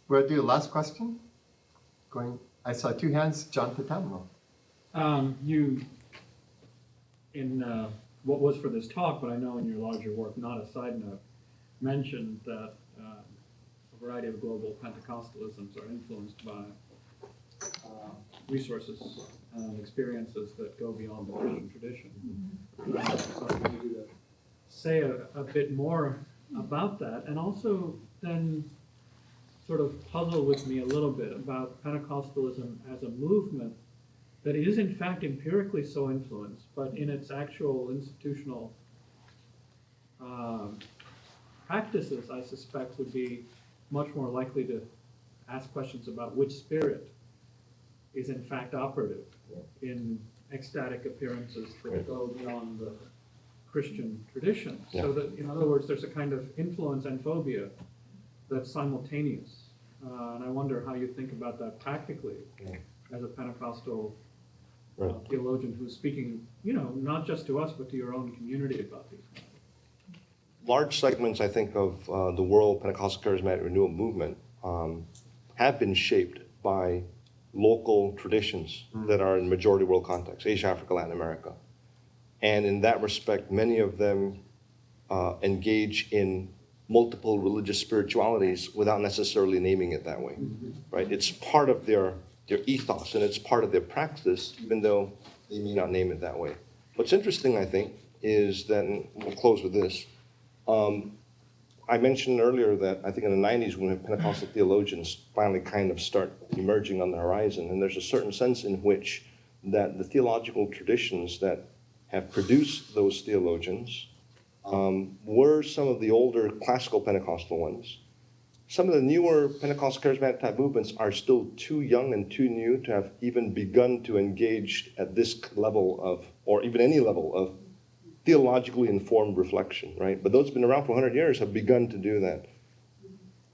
We'll do a last question. I saw two hands, John Patamo. You, in what was for this talk, but I know in your larger work, not a side note, mentioned that a variety of global Pentecostalisms are influenced by resources and experiences that go beyond the Christian tradition. So I wanted you to say a bit more about that, and also then sort of puzzle with me a little bit about Pentecostalism as a movement that is in fact empirically so influenced, but in its actual institutional practices, I suspect, would be much more likely to ask questions about which spirit is in fact operative in ecstatic appearances that go beyond the Christian tradition. Yeah. So that, in other words, there's a kind of influence and phobia that's simultaneous. And I wonder how you think about that practically as a Pentecostal theologian who's speaking, you know, not just to us, but to your own community about these matters. Large segments, I think, of the world Pentecostal charismatic renewal movement have been shaped by local traditions that are in majority world context, Asia, Africa, Latin America. And in that respect, many of them engage in multiple religious spiritualities without necessarily naming it that way, right? It's part of their ethos and it's part of their practice, even though they may not name it that way. What's interesting, I think, is that, and we'll close with this, I mentioned earlier that I think in the 90s when Pentecostal theologians finally kind of start emerging on the horizon, and there's a certain sense in which that the theological traditions that have produced those theologians were some of the older classical Pentecostal ones. Some of the newer Pentecostal charismatic type movements are still too young and too new to have even begun to engage at this level of, or even any level of, theologically informed reflection, right? But those who've been around for 100 years have begun to do that.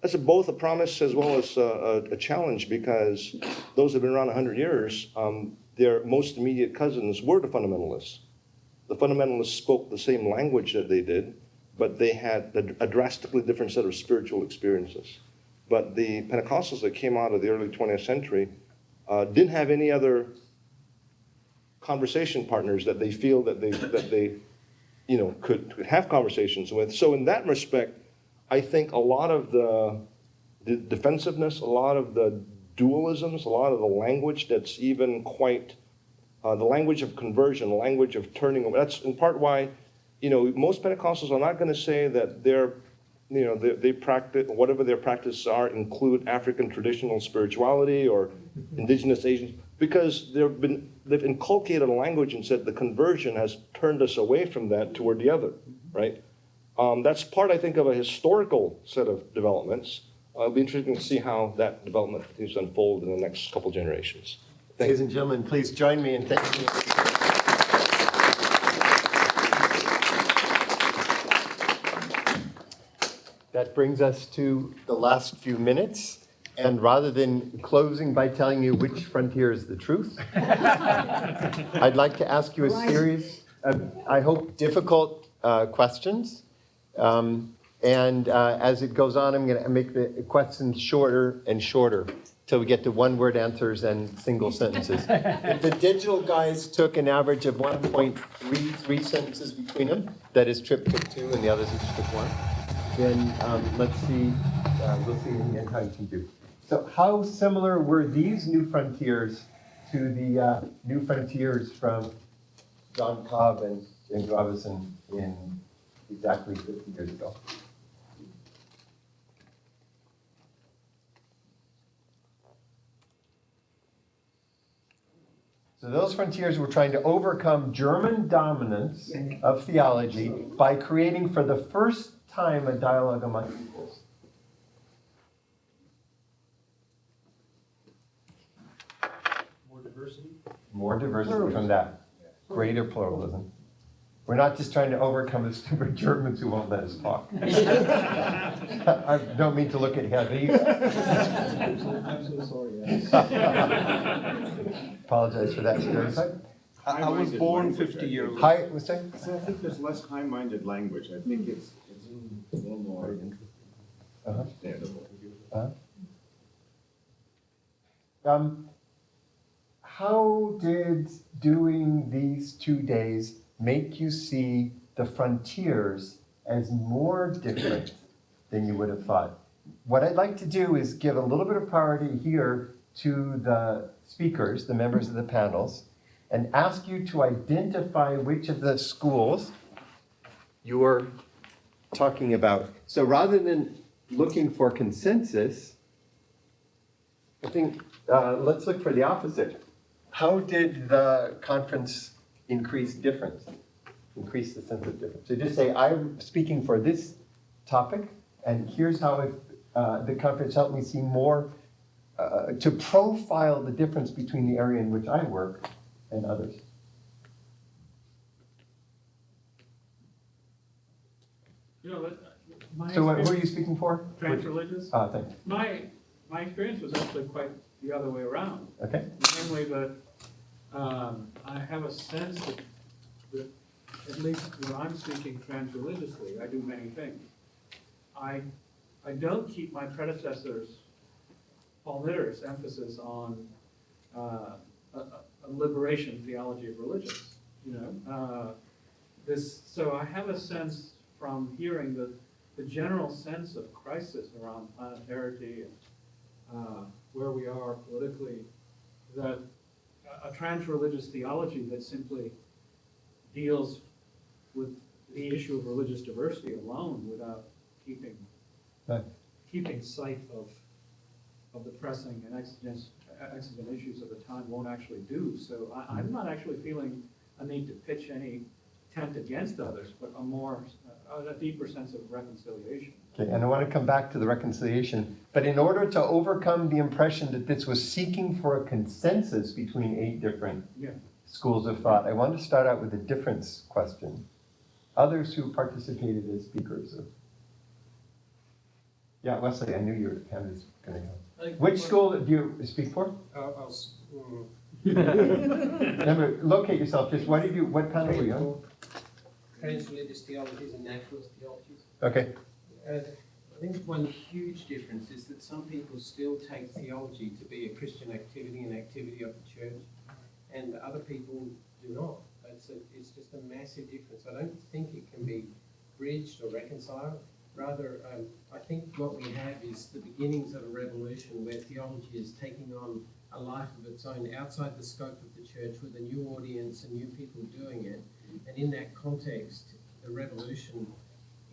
That's both a promise as well as a challenge, because those who've been around 100 years, their most immediate cousins were the fundamentalists. The fundamentalists spoke the same language that they did, but they had a drastically different set of spiritual experiences. But the Pentecostals that came out of the early 20th century didn't have any other conversation partners that they feel that they could have conversations with. So in that respect, I think a lot of the defensiveness, a lot of the dualisms, a lot of the language that's even quite the language of conversion, the language of turning over. That's in part why, most Pentecostals are not going to say that they practice, whatever their practices are, include African traditional spirituality or indigenous Asians, because they've inculcated a language and said the conversion has turned us away from that toward the other, right? That's part, I think, of a historical set of developments. It'll be interesting to see how that development continues to unfold in the next couple generations. Ladies and gentlemen, please join me in thanking you. That brings us to the last few minutes. And rather than closing by telling you which frontier is the truth, I'd like to ask you a series of, I hope, difficult questions. As it goes on, I'm going to make the questions shorter and shorter till we get to one-word answers and single sentences. If the digital guys took an average of 1.33 sentences between them, that is Trip took 2 and the others each took 1, then let's see, we'll see again how you can do. So how similar were these new frontiers to the new frontiers from John Cobb and James Robinson in exactly 50 years ago? So those frontiers were trying to overcome German dominance of theology by creating for the first time a dialogue among equals. More diversity from that. Greater pluralism. We're not just trying to overcome the stupid Germans who won't let us talk. I don't mean to look at Heather. I'm so sorry. Apologize for that stereotype. I was born 50 years ago. Hi, what's that? I think there's less high-minded language. I think it's a little more understandable. How did doing these 2 days make you see the frontiers as more different than you would have thought? What I'd like to do is give a little bit of priority here to the speakers, the members of the panels, and ask you to identify which of the schools you are talking about. So rather than looking for consensus, I think let's look for the opposite. How did the conference increase difference? Increase the sense of difference. So just say, I'm speaking for this topic, and here's how the conference helped me see more, to profile the difference between the area in which I work and others. So who are you speaking for? Trans-religious? Thanks. My experience was actually quite the other way around. Okay. Namely that I have a sense that at least when I'm speaking trans-religiously, I do many things. I don't keep my predecessors, Paul Nitter's emphasis on a liberation theology of religions. So I have a sense from hearing the general sense of crisis around planetarity and where we are politically, that a trans-religious theology that simply deals with the issue of religious diversity alone without keeping sight of the pressing and exigent issues of the time won't actually do. So I'm not actually feeling a need to pitch any tent against others, but a deeper sense of reconciliation. Okay, and I want to come back to the reconciliation, but in order to overcome the impression that this was seeking for a consensus between 8 different schools of thought, I want to start out with a difference question. Others who participated as speakers. Yeah, Wesley, I knew your hand was going to go. Which school do you speak for? Remember, locate yourself. Just what panel were you on? Trans-religious theologies and naturalist theologies. Okay. I think one huge difference is that some people still take theology to be a Christian activity, an activity of the church, and other people you're not. It's just a massive difference. I don't think it can be bridged or reconciled. Rather, I think what we have is the beginnings of a revolution where theology is taking on a life of its own outside the scope of the church with a new audience and new people doing it. And in that context, the revolution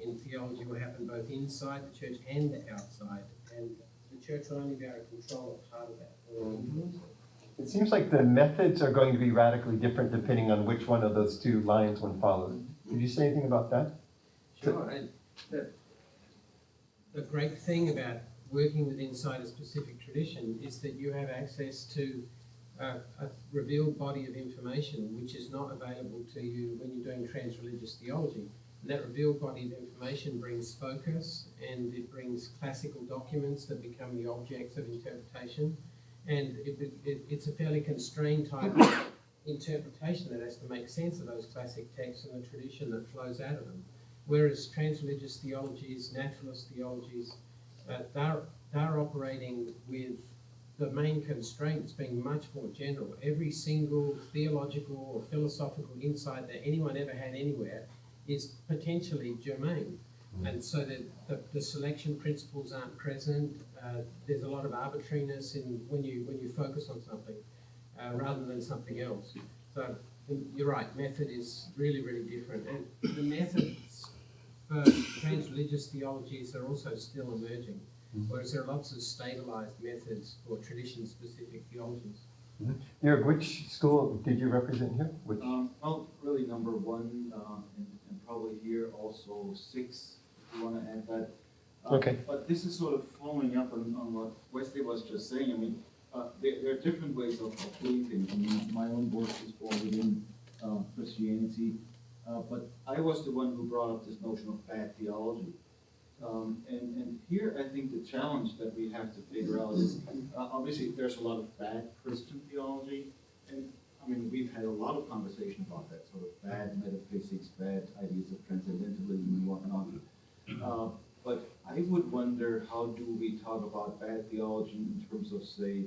in theology will happen both inside the church and outside. And the church will only be able to control a part of that or influence it. It seems like the methods are going to be radically different depending on which one of those two lines one follows. Could you say anything about that? Sure. And the great thing about working with inside a specific tradition is that you have access to a revealed body of information which is not available to you when you're doing trans-religious theology. And that revealed body of information brings focus, and it brings classical documents that become the objects of interpretation. And it's a fairly constrained type of interpretation that has to make sense of those classic texts and the tradition that flows out of them. Whereas trans-religious theologies, naturalist theologies, they're operating with the main constraints being much more general. Every single theological or philosophical insight that anyone ever had anywhere is potentially germane. And so the selection principles aren't present. There's a lot of arbitrariness in when you focus on something rather than something else. So you're right, method is really, really different. And the methods for trans-religious theologies are also still emerging, whereas there are lots of stabilized methods for tradition-specific theologies. Jörg, which school did you represent here? Which? Well, really number one, and probably here also 6, if you want to add that. Okay. But this is sort of following up on what Wesley was just saying. I mean, there are different ways of doing things. I mean, my own work is born within Christianity, but I was the one who brought up this notion of bad theology. And here I think the challenge that we have to figure out is, obviously there's a lot of bad Christian theology, and I mean, we've had a lot of conversation about that, sort of bad metaphysics, bad ideas of transcendentalism and whatnot. But I would wonder, how do we talk about bad theology in terms of, say,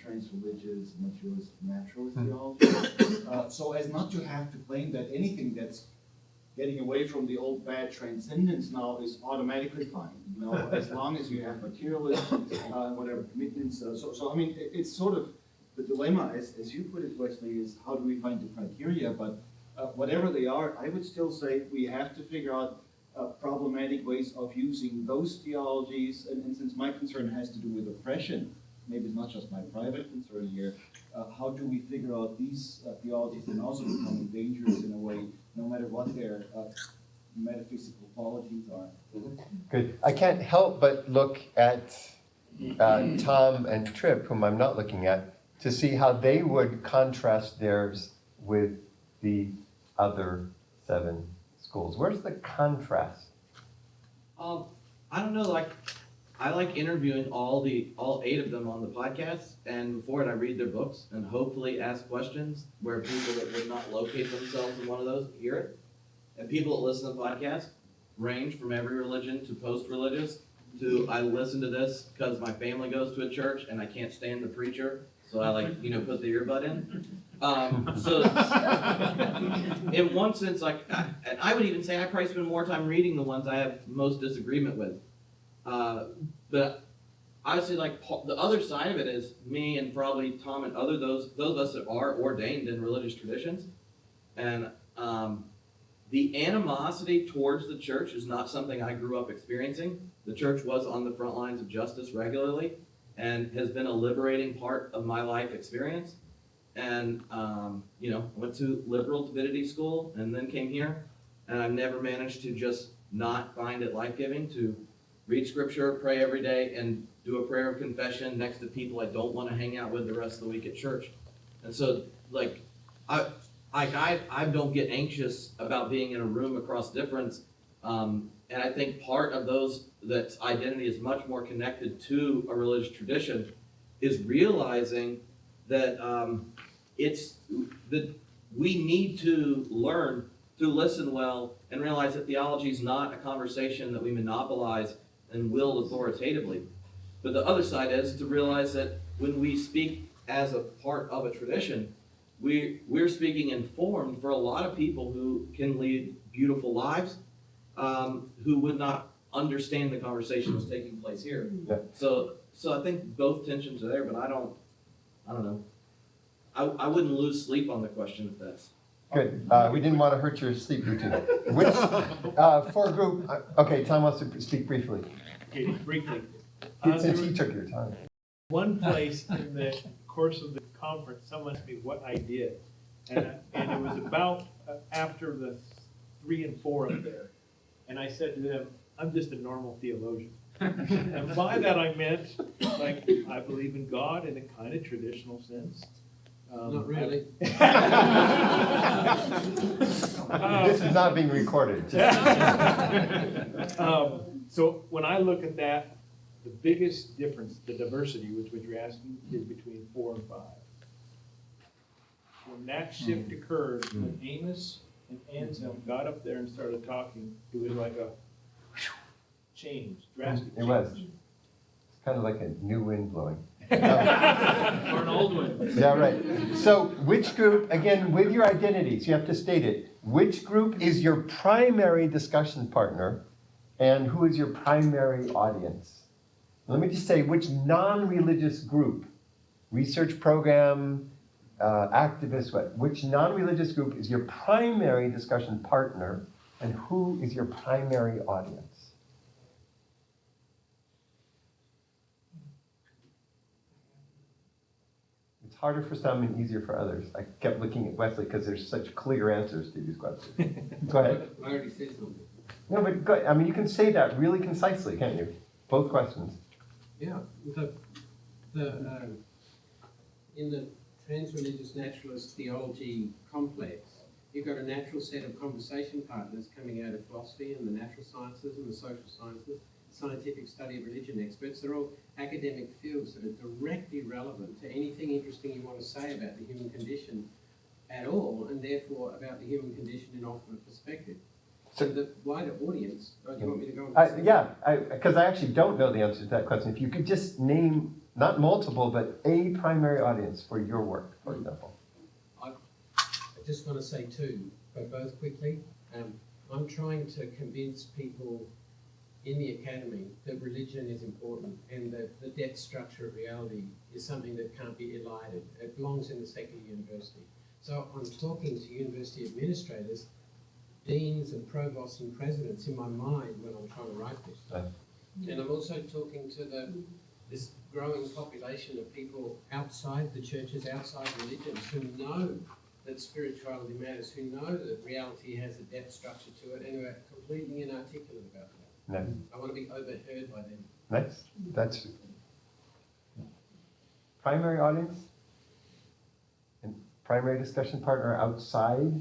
trans-religious, materialist, naturalist theology, so as not to have to claim that anything that's getting away from the old bad transcendence now is automatically fine, you know, as long as you have materialism, whatever commitments. So I mean, it's sort of the dilemma, as you put it, Wesley, is how do we find the criteria? But whatever they are, I would still say we have to figure out problematic ways of using those theologies. And since my concern has to do with oppression, maybe it's not just my private concern here, how do we figure out these theologies can also become dangerous in a way, no matter what their metaphysical qualities are. Good. I can't help but look at Tom and Tripp, whom I'm not looking at, to see how they would contrast theirs with the other 7 schools. Where's the contrast? I don't know, like, I like interviewing all 8 of them on the podcast, and before it I read their books and hopefully ask questions where people that would not locate themselves in one of those hear it. And people that listen to the podcast range from every religion to post-religious to I listen to this because my family goes to a church and I can't stand the preacher, so I put the earbud in. So in one sense, I would even say I probably spend more time reading the ones I have most disagreement with. But obviously, the other side of it is me and probably Tom and those of us that are ordained in religious traditions, and the animosity towards the church is not something I grew up experiencing. The church was on the front lines of justice regularly, and has been a liberating part of my life experience. And went to liberal divinity school and then came here, and I've never managed to just not find it life-giving to read scripture, pray every day, and do a prayer of confession next to people I don't want to hang out with the rest of the week at church. And so, I don't get anxious about being in a room across difference. And I think part of that identity is much more connected to a religious tradition is realizing that we need to learn to listen well and realize that theology is not a conversation that we monopolize and will authoritatively. But the other side is to realize that when we speak as a part of a tradition, we're speaking informed for a lot of people who can lead beautiful lives, who would not understand the conversation that's taking place here. Yeah. So I think both tensions are there, but I don't know. I wouldn't lose sleep on the question if that's. Good. We didn't want to hurt your sleep routine. Which, for group, okay, Tom wants to speak briefly. Okay, briefly. Since he took your time. One place in the course of the conference, someone asked me what I did. And it was about after the 3 and 4 up there. And I said to them, I'm just a normal theologian. And by that I meant, like, I believe in God in a kind of traditional sense. Not really. This is not being recorded. So when I look at that, the biggest difference, the diversity, which you're asking, is between 4 and 5. When that shift occurred, when Amos and Anselm got up there and started talking, it was like a change, drastic change. It was. It's kind of like a new wind blowing. Or an old one. Yeah, right. So which group, again, with your identities, you have to state it. Which group is your primary discussion partner and who is your primary audience? Let me just say which non-religious group, research program, activist, which non-religious group is your primary discussion partner and who is your primary audience? It's harder for some and easier for others. I kept looking at Wesley because there's such clear answers to these questions. Go ahead. I already said something. No, but go, I mean, you can say that really concisely, can't you? Both questions. Yeah, in the trans-religious naturalist theology complex, you've got a natural set of conversation partners coming out of philosophy and the natural sciences and the social sciences, scientific study of religion experts. They're all academic fields that are directly relevant to anything interesting you want to say about the human condition at all, and therefore about the human condition in ultimate perspective. So the wider audience, do you want me to go on? Yeah, because I actually don't know the answer to that question. If you could just name, not multiple, but a primary audience for your work, for example. I just want to say two, but both quickly. I'm trying to convince people in the academy that religion is important and that the depth structure of reality is something that can't be elided. It belongs in the secular university. So I'm talking to university administrators, deans and provosts and presidents in my mind when I'm trying to write this stuff. And I'm also talking to this growing population of people outside the churches, outside religions, who know that spirituality matters, who know that reality has a depth structure to it, and who are completely inarticulate about that. Nice. I want to be overheard by them. Nice. That's primary audience and primary discussion partner outside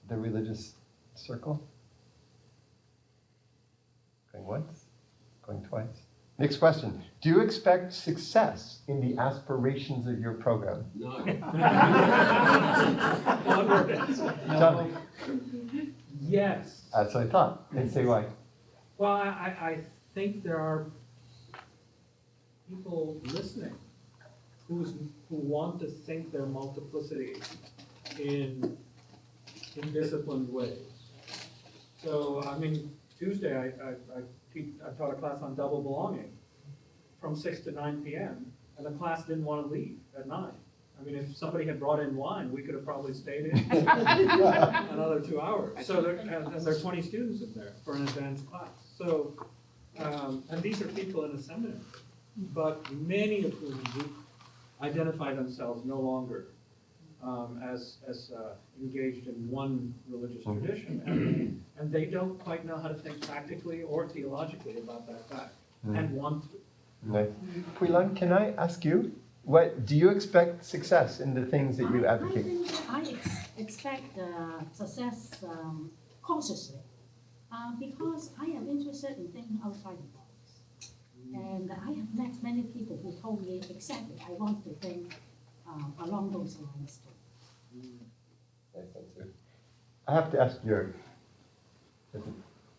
the religious circle. Going once, going twice. Next question. Do you expect success in the aspirations of your program? No. John? Yes. That's what I thought. And say why. Well, I think there are people listening who want to think their multiplicity in disciplined ways. So, I mean, Tuesday I taught a class on double belonging from 6 to 9 p.m. and the class didn't want to leave at 9. I mean, if somebody had brought in wine, we could have probably stayed in another 2 hours. So there are 20 students in there for an advanced class. So, and these are people in a seminary, but many of whom identify themselves no longer as engaged in one religious tradition, and they don't quite know how to think practically or theologically about that fact, and want to. Nice. Puilan, can I ask you, what do you expect success in the things that you advocate? I expect success consciously, because I am interested in thinking outside the box, and I have met many people who told me exactly I want to think along those lines too. Nice answer. I have to ask Jörg.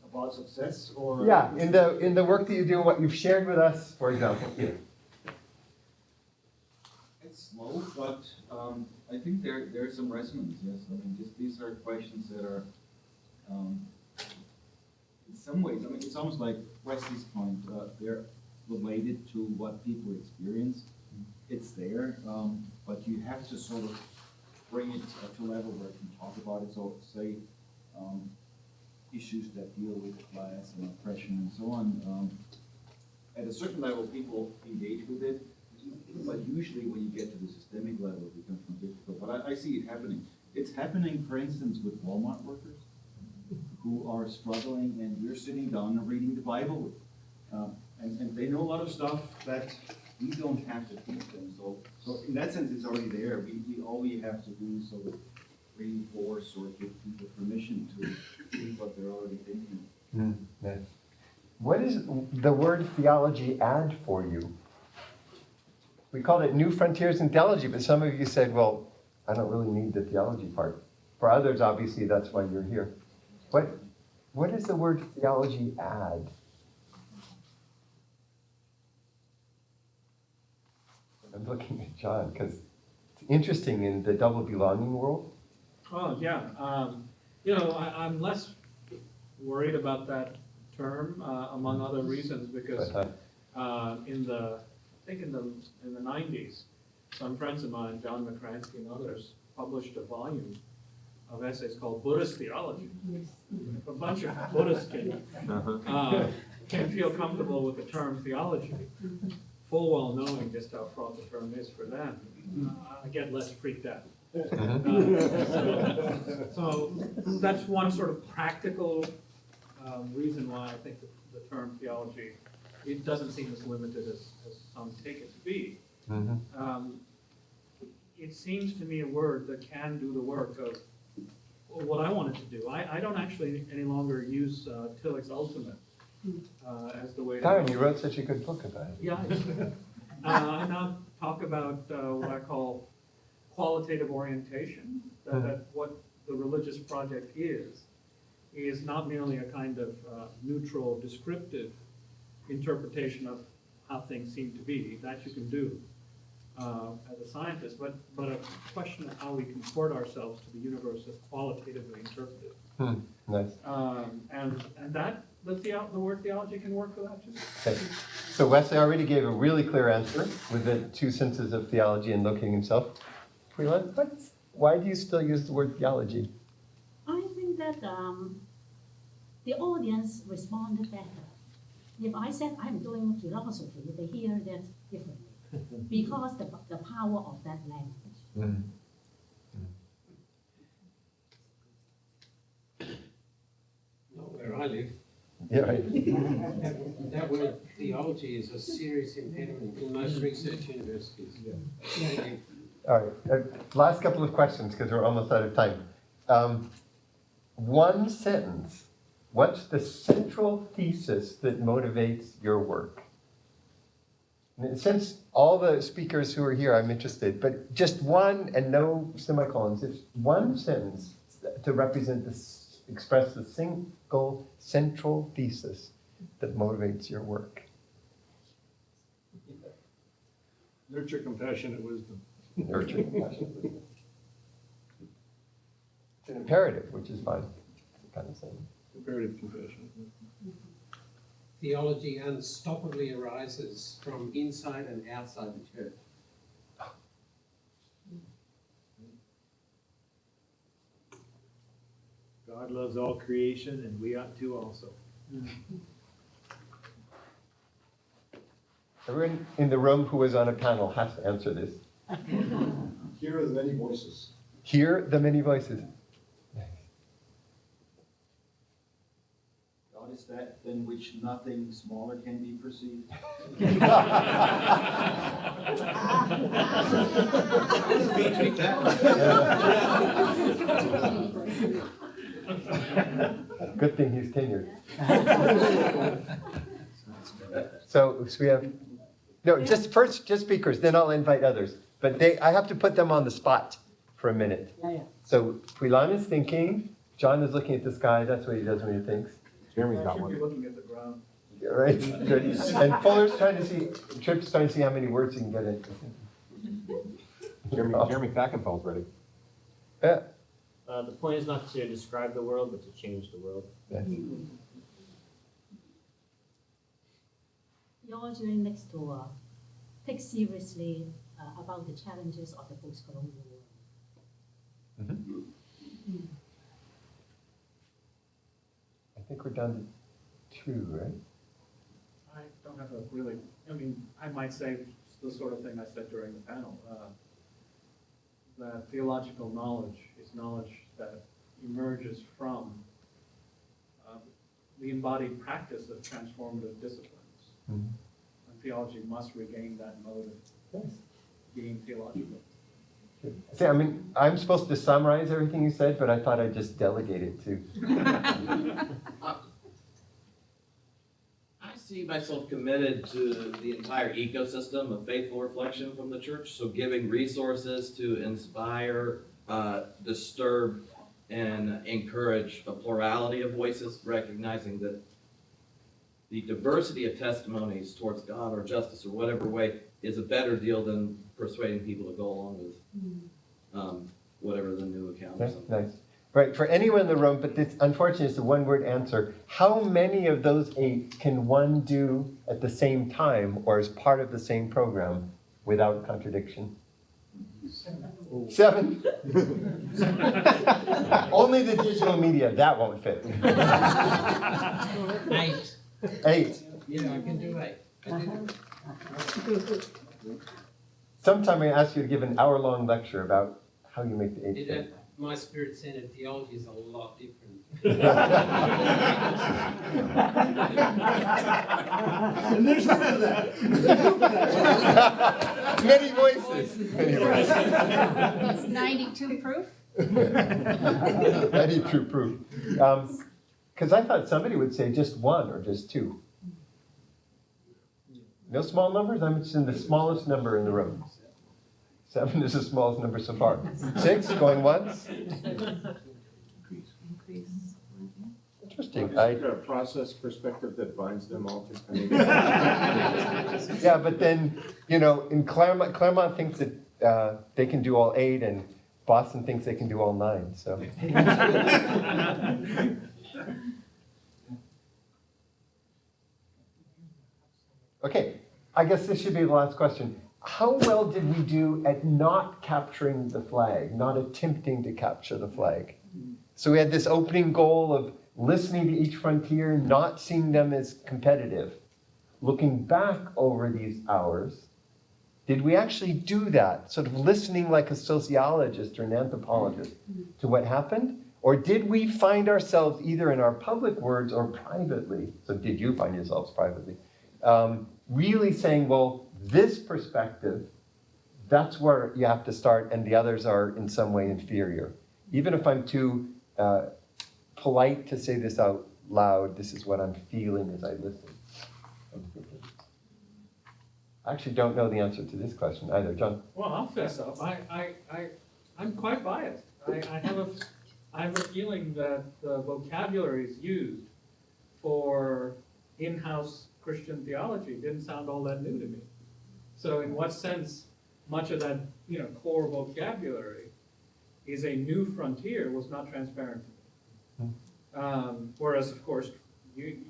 About success or? Yeah, in the work that you do, what you've shared with us, for example. Yeah. I it's slow, but I think there's some resonance, yes. I mean, these are questions that are, in some ways, I mean, it's almost like Wesley's point, they're related to what people experience. It's there, but you have to sort of bring it to a level where you can talk about it. So say issues that deal with class and oppression and so on. At a certain level, people engage with it, but usually when you get to the systemic level, it becomes more difficult. But I see it happening. It's happening, for instance, with Walmart workers who are struggling, and we're sitting down and reading the Bible with and they know a lot of stuff that we don't have to teach them. So in that sense, it's already there. All we have to do is sort of reinforce or give people permission to see what they're already thinking. Nice. What does the word theology add for you? We called it New Frontiers in Theology, but some of you said, well, I don't really need the theology part. For others, obviously, that's why you're here. What does the word theology add? I'm looking at John, because it's interesting in the double belonging world. Oh, yeah. I'm less worried about that term, among other reasons, because in the 90s, some friends of mine, John McCransky and others, published a volume of essays called Buddhist Theology. A bunch of Buddhists can feel comfortable with the term theology, full well knowing just how fraught the term is for them. I get less freaked out. So that's one sort of practical reason why I think the term theology, it doesn't seem as limited as some take it to be. It seems to me a word that can do the work of what I wanted to do. I don't actually any longer use Tillich's Ultimate as the way to Darren, you wrote such a good book about it. Yeah, I now talk about what I call qualitative orientation, that what the religious project is not merely a kind of neutral, descriptive interpretation of how things seem to be, that you can do as a scientist, but a question of how we comport ourselves to the universe as qualitatively interpretive. Nice. And that, the word theology can work for that too. Okay. So Wesley already gave a really clear answer with the two senses of theology and looking himself. Why do you still use the word theology? I think that the audience responded better. If I said I'm doing philosophy, they hear that differently because the power of that language. Not where I live. Yeah, right. That word theology is a serious impediment in most research universities. All right. Last couple of questions because we're almost out of time. One sentence. What's the central thesis that motivates your work? And since all the speakers who are here, I'm interested, but just one and no semicolons. It's one sentence to represent this, express the single central thesis that motivates your work. Nurture compassionate wisdom. Nurture compassionate wisdom. It's an imperative, which is fine. Kind of saying. Imperative compassion. Theology unstoppably arises from inside and outside the church. God loves all creation, and we ought to also. Everyone in the room who was on a panel has to answer this. Here are the many voices. Hear the many voices. God is that than which nothing smaller can be perceived. Good thing he's tenured. So we have, no, just speakers, then I'll invite others. But I have to put them on the spot for a minute. So Puilan is thinking, John is looking at the sky, that's what he does when he thinks. Jeremy's got one. Looking at the ground. Right, good. And Fuller's trying to see, Tripp's trying to see how many words he can get in. Jeremy Fackenfall's ready. Yeah. The point is not to describe the world, but to change the world. Yes. Theology needs to take seriously about the challenges of the post-colonial world. I think we're down to 2, right? I don't have a really, I mean, I might say the sort of thing I said during the panel. That theological knowledge is knowledge that emerges from the embodied practice of transformative disciplines. Mm-hmm. And theology must regain that mode of being theological. See, I mean, I'm supposed to summarize everything you said, but I thought I'd just delegate it to. I see myself committed to the entire ecosystem of faithful reflection from the church, so giving resources to inspire, disturb, and encourage a plurality of voices, recognizing that the diversity of testimonies towards God or justice or whatever way is a better deal than persuading people to go along with whatever the new account or something. Nice. Right, for anyone in the room, but this unfortunately is a one-word answer. How many of those 8 can one do at the same time or as part of the same program without contradiction? 7? Only the digital media, that won't fit. 8. 8. Yeah, I can do 8. Sometime I ask you to give an hour-long lecture about how you make the 8 fit. My spirit-centered theology is a lot different. And there's none of that. Many voices. Many voices. That's 92 proof? 92 proof. Because I thought somebody would say just 1 or just 2. No small numbers? I'm just in the smallest number in the room. 7 is the smallest number so far. 6 going once? Interesting. A process perspective that binds them all together. Yeah, but then, in Claremont thinks that they can do all 8, and Boston thinks they can do all 9, so. Okay, I guess this should be the last question. How well did we do at not capturing the flag, not attempting to capture the flag? So we had this opening goal of listening to each frontier, not seeing them as competitive. Looking back over these hours, did we actually do that? Sort of listening like a sociologist or an anthropologist to what happened? Or did we find ourselves either in our public words or privately, so did you find yourselves privately, really saying, well, this perspective, that's where you have to start, and the others are in some way inferior. Even if I'm too polite to say this out loud, this is what I'm feeling as I listen. I actually don't know the answer to this question either. John? Well, I'll fess up. I'm quite biased. I have a feeling that the vocabularies used for in-house Christian theology didn't sound all that new to me. So in what sense much of that core vocabulary is a new frontier was not transparent to me. Whereas, of course, you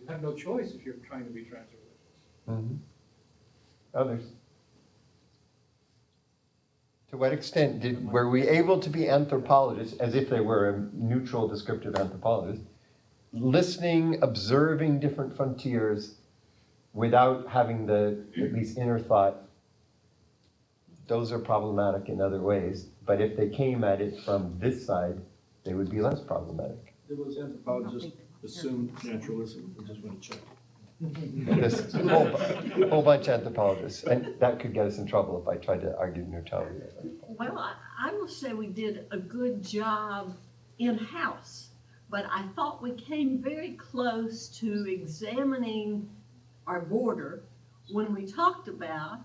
have no choice if you're trying to be transreligious. Mm-hmm. Others? To what extent were we able to be anthropologists, as if they were a neutral descriptive anthropologist, listening, observing different frontiers without having the, at least inner thought, those are problematic in other ways, but if they came at it from this side, they would be less problematic. There was anthropologists assumed naturalism. I just want to check. There's a whole bunch of anthropologists, and that could get us in trouble if I tried to argue neutrality. Well, I will say we did a good job in-house, but I thought we came very close to examining our border when we talked about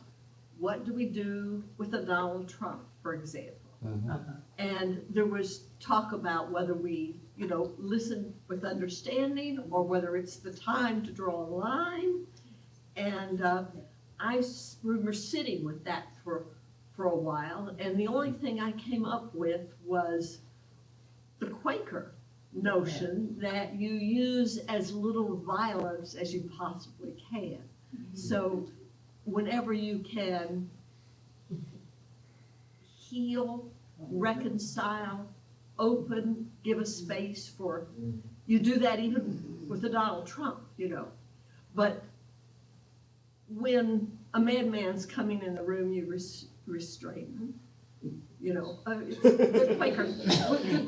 what do we do with a Donald Trump, for example. Mm-hmm. And there was talk about whether we, listen with understanding or whether it's the time to draw a line. And I remember sitting with that for for a while, and the only thing I came up with was the Quaker notion that you use as little violence as you possibly can. So whenever you can heal, reconcile, open, give a space for, you do that even with the Donald Trump, you know. But when a madman's coming in the room, you restrain him. You know, it's good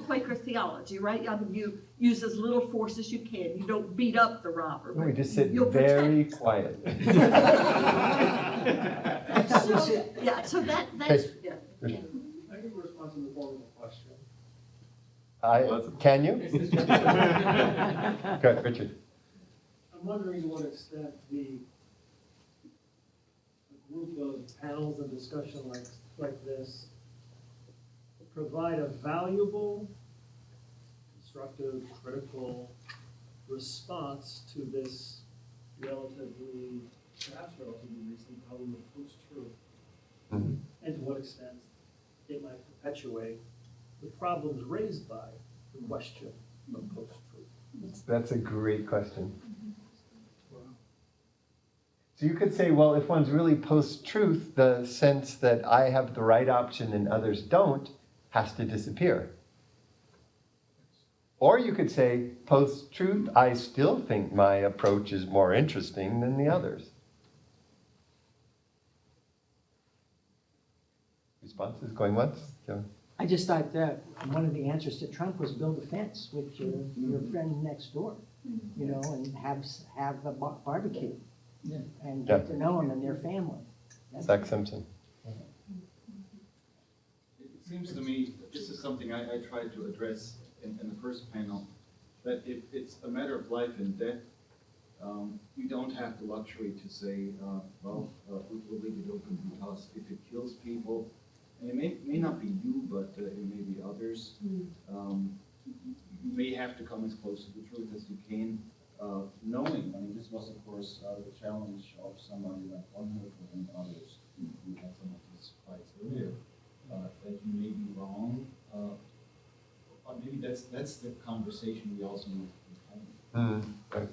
Quaker theology, right? I mean, you use as little force as you can. You don't beat up the robber. We just sit you'll very protect. quiet. So, yeah, so that's, yeah. I give a response in the form of a question. Can you? Good, Richard. I'm wondering to what extent the group of panels and discussion like this provide a valuable, constructive, critical response to this perhaps relatively recent problem of post-truth. Mm-hmm. And to what extent it might perpetuate the problems raised by the question of post-truth. That's a great question. So you could say, well, if one's really post-truth, the sense that I have the right option and others don't has to disappear. Or you could say, post-truth, I still think my approach is more interesting than the others. Responses going once? Joe? I just thought that one of the answers to Trump was build a fence with your friend next door, you know, and have a barbecue and get to know them and their family. Zach Simpson. It seems to me that this is something I tried to address in the first panel, that if it's a matter of life and death, we don't have the luxury to say, we'll leave it open because if it kills people, and it may not be you, but it may be others, you may have to come as close to the truth as you can, knowing, I mean, this was of course the challenge of somebody like Bonhoeffer and others who had some of these fights earlier, that you may be wrong, but maybe that's the conversation we also need to have. Right.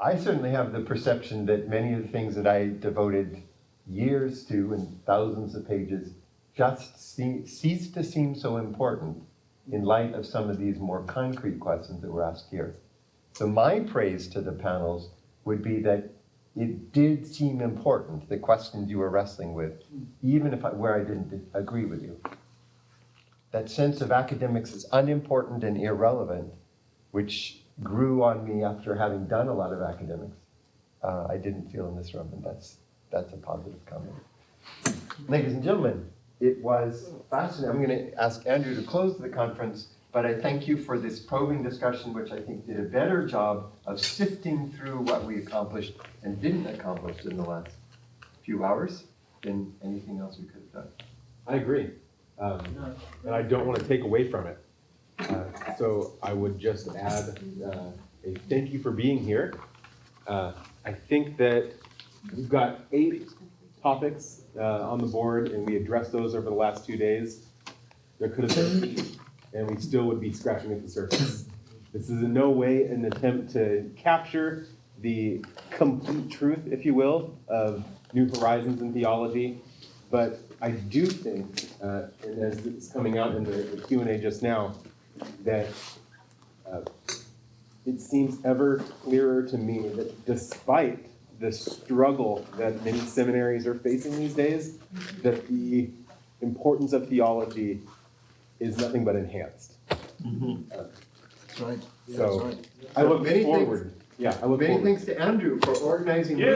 I certainly have the perception that many of the things that I devoted years to and thousands of pages just cease to seem so important in light of some of these more concrete questions that were asked here. So my praise to the panels would be that it did seem important, the questions you were wrestling with, even if where I didn't agree with you. That sense of academics is unimportant and irrelevant, which grew on me after having done a lot of academics, I didn't feel in this room, and that's a positive comment. Ladies and gentlemen, it was fascinating. I'm going to ask Andrew to close the conference, but I thank you for this probing discussion, which I think did a better job of sifting through what we accomplished and didn't accomplish in the last few hours than anything else we could have done. I agree. And I don't want to take away from it. So I would just add a thank you for being here. I think that we've got 8 topics on the board, and we addressed those over the last 2 days. There could have been, and we still would be scratching at the surface. This is in no way an attempt to capture the complete truth, if you will, of New Horizons in theology, but I do think, and as it's coming out in the Q&A just now, that it seems ever clearer to me that despite the struggle that many seminaries are facing these days, that the importance of theology is nothing but enhanced. That's right. So That's right. I look Many forward. Thanks, I look many forward. thanks to Andrew for organizing. I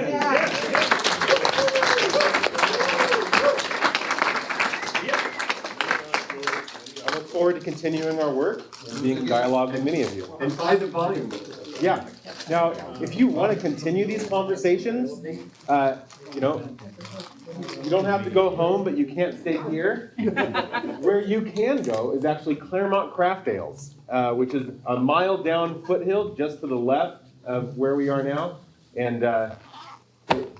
look forward to continuing our work and being in dialogue with many of you. And buy the volume. Yeah. Now, if you want to continue these conversations, you don't have to go home, but you can't stay here. Where you can go is actually Claremont Craft Ales, which is a mile down Foothill, just to the left of where we are now. And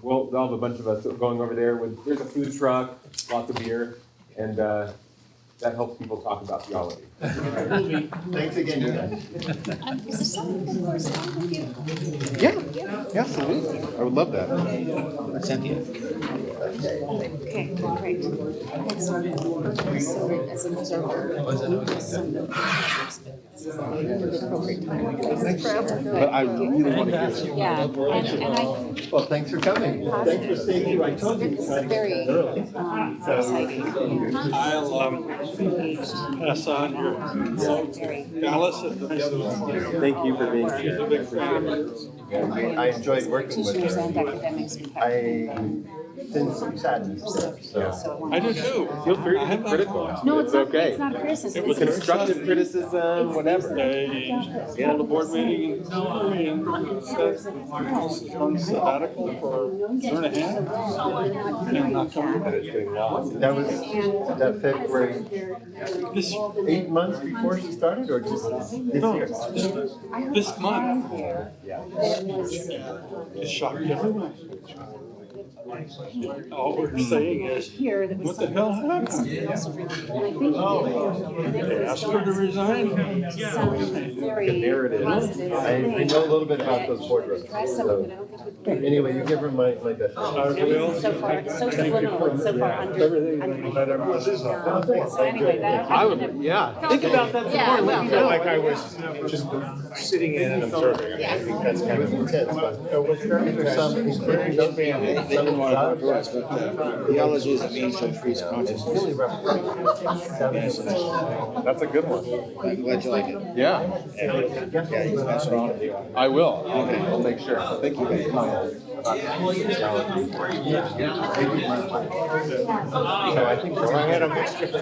we'll have a bunch of us going over there there's a food truck, lots of beer, and that helps people talk about theology. Thanks again, you guys. Is there something for us to with you? Yeah, absolutely. I would love that. Cynthia. Okay, great. So as an observer, this is the appropriate time and place to share. But I really want to hear you. Yeah, and I. Well, thanks for coming. Thanks for staying here. I told you. This is very exciting. I'll pass on your Dallas at the other one. Thank you for being here. I enjoyed working with Teachers and her. academics. I sense some sadness. So. I do too. Feel free to be critical. No, it's not, okay. it's not criticism. It's Constructive criticism, whatever. They held a board meeting in February and said, Miles is on sabbatical for a year and a half. And I'm not coming back. That was that February, 8 months before she started, or just this year? This month. It shocked everyone. All we're saying is, what the hell happened? They asked her to resign. Narrative. I know a little bit about those boardrooms. So. Anyway, you give her my best. I will. So far, so subliminal, so far under. Everything that everyone says. So anyway, that. I would, yeah. Think about that some Yeah, more. well, Let me know. Like I was just sitting in and observing. I mean, I think that's kind of Intense, but was there some including those theology is a means to increase consciousness. That's a good one. I'm glad you like it. Yeah. Yeah, you can pass it on if you want. I will. I'll make sure. Thank you. So I think I had a mixture.